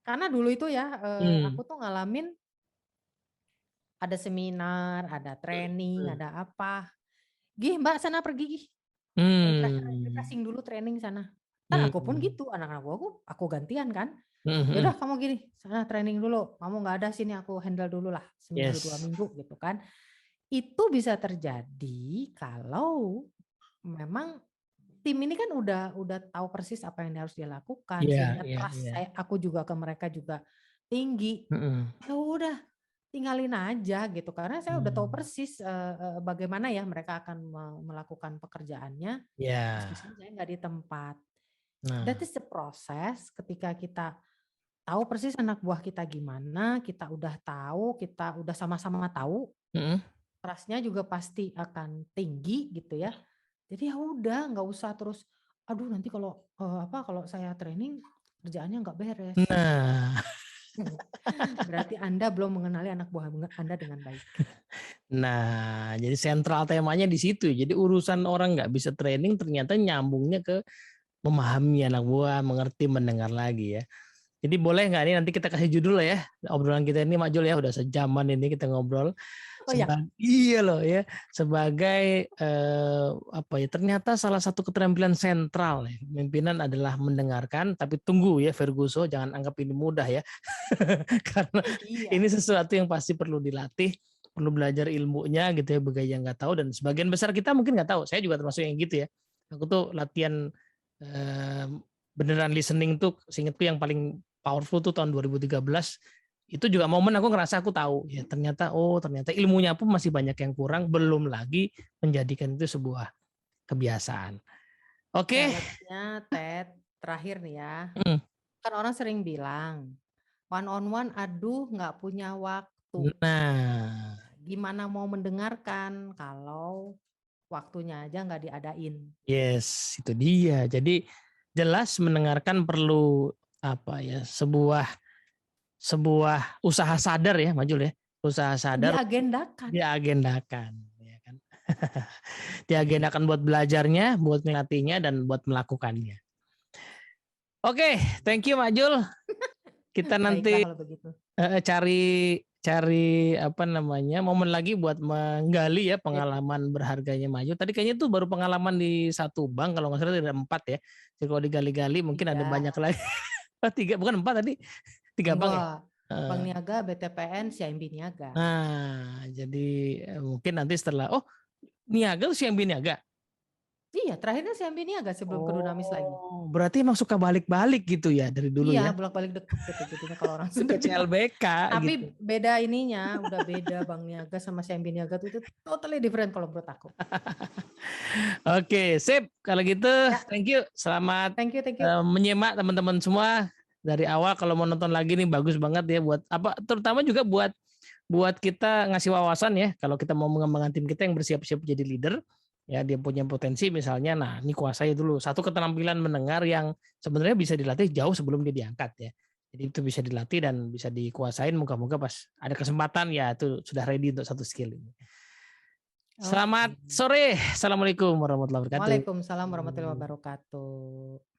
Karena dulu itu ya, Hmm. aku tuh ngalamin ada seminar, ada training, Hmm. ada apa, "Gih Mbak sana pergi gih, Hmm. refreshing dulu training sana." Kan aku pun Hmm. gitu, anak-anak aku gantian kan, "Ya Hmm. udah kamu gini, sana training dulu, kamu nggak ada sini aku handle dulu lah, seminggu 2 Yes. minggu," gitu kan. Itu bisa terjadi kalau memang tim ini kan udah tahu persis apa yang harus dia lakukan, Iya, sehingga iya, trust iya. aku juga ke mereka juga tinggi. Hmm. Ya udah, tinggalin aja gitu, karena saya udah tahu Hmm. persis, bagaimana ya mereka akan melakukan pekerjaannya, Ya. meskipun saya nggak di tempat. That Nah. is the process ketika kita tahu persis anak buah kita gimana, kita udah tahu, kita udah sama-sama tahu, Hmm. trust-nya juga pasti akan tinggi gitu ya. Jadi ya udah nggak usah terus, aduh nanti kalau, kalau saya training kerjaannya nggak beres. Nah. Berarti Anda belum mengenali anak buah Anda dengan baik. Nah, jadi sentral temanya di situ. Jadi urusan orang nggak bisa training ternyata nyambungnya ke memahami anak buah, mengerti, mendengar lagi ya. Jadi boleh nggak nih nanti kita kasih judul lah ya obrolan kita ini Mak Jul ya, udah sejaman ini kita ngobrol. Oh ya, Iya loh ya, sebagai apa ya, ternyata salah satu keterampilan sentral ya pimpinan adalah mendengarkan, tapi tunggu ya Ferguso, jangan anggap ini mudah ya. Karena ini iya. sesuatu yang pasti perlu dilatih, perlu belajar ilmunya gitu ya, bagi yang nggak tahu, dan sebagian besar kita mungkin nggak tahu. Saya juga termasuk yang gitu ya. Aku tuh latihan eh, beneran listening tuh, seingatku yang paling powerful tuh tahun 2013. Itu juga momen aku ngerasa aku tahu ya, ternyata ilmunya pun masih banyak yang kurang, belum lagi menjadikan itu sebuah kebiasaan. Oke. Challenge-nya Ted, terakhir nih ya. Hmm. Kan orang sering bilang, one on one aduh nggak punya waktu. Nah, Gimana mau mendengarkan kalau waktunya aja nggak diadain. yes, itu dia. Jadi jelas mendengarkan perlu apa ya, sebuah sebuah usaha sadar ya, Majul ya. Usaha sadar Diagendakan. diagendakan ya kan. Diagendakan buat belajarnya, buat ngelatihnya, dan buat melakukannya. Oke, thank you Majul. Kita Baiklah nanti kalau begitu. cari cari apa namanya momen lagi buat menggali ya Ya, pengalaman berharganya Maju. Tadi kayaknya tuh baru pengalaman di satu bank, kalau nggak salah ada 4 ya. Jadi kalau digali-gali mungkin ada 3. banyak lagi. Tiga, bukan 4 tadi, 3 bank ya. Enggak. Bank Niaga, BTPN, CIMB Niaga. Nah, jadi mungkin nanti setelah Niaga tuh CIMB Niaga. Iya, terakhirnya CIMB Niaga sebelum ke Dunamis lagi. Oh, berarti emang suka balik-balik gitu ya dari dulu Iya, ya. bolak-balik deket gitu jadinya kalau orang Itu Sunda ke bilang. CLBK gitu. Tapi beda ininya, udah beda Bank Niaga sama CIMB Niaga itu totally different kalau menurut aku. Oke, sip. Kalau gitu, Ya, thank you. Selamat thank you, thank you. menyimak teman-teman semua dari awal. Kalau mau nonton lagi nih bagus banget ya, buat apa? Terutama juga buat buat kita ngasih wawasan ya. Kalau kita mau mengembangkan tim kita yang bersiap-siap jadi leader, ya dia punya potensi misalnya. Nah, ini kuasai dulu satu keterampilan mendengar yang sebenarnya bisa dilatih jauh sebelum dia diangkat ya. Jadi itu bisa dilatih dan bisa dikuasain. Moga-moga pas ada kesempatan ya itu sudah ready untuk satu skill ini. Selamat Oke. sore. Assalamualaikum warahmatullahi wabarakatuh. Waalaikumsalam warahmatullahi wabarakatuh.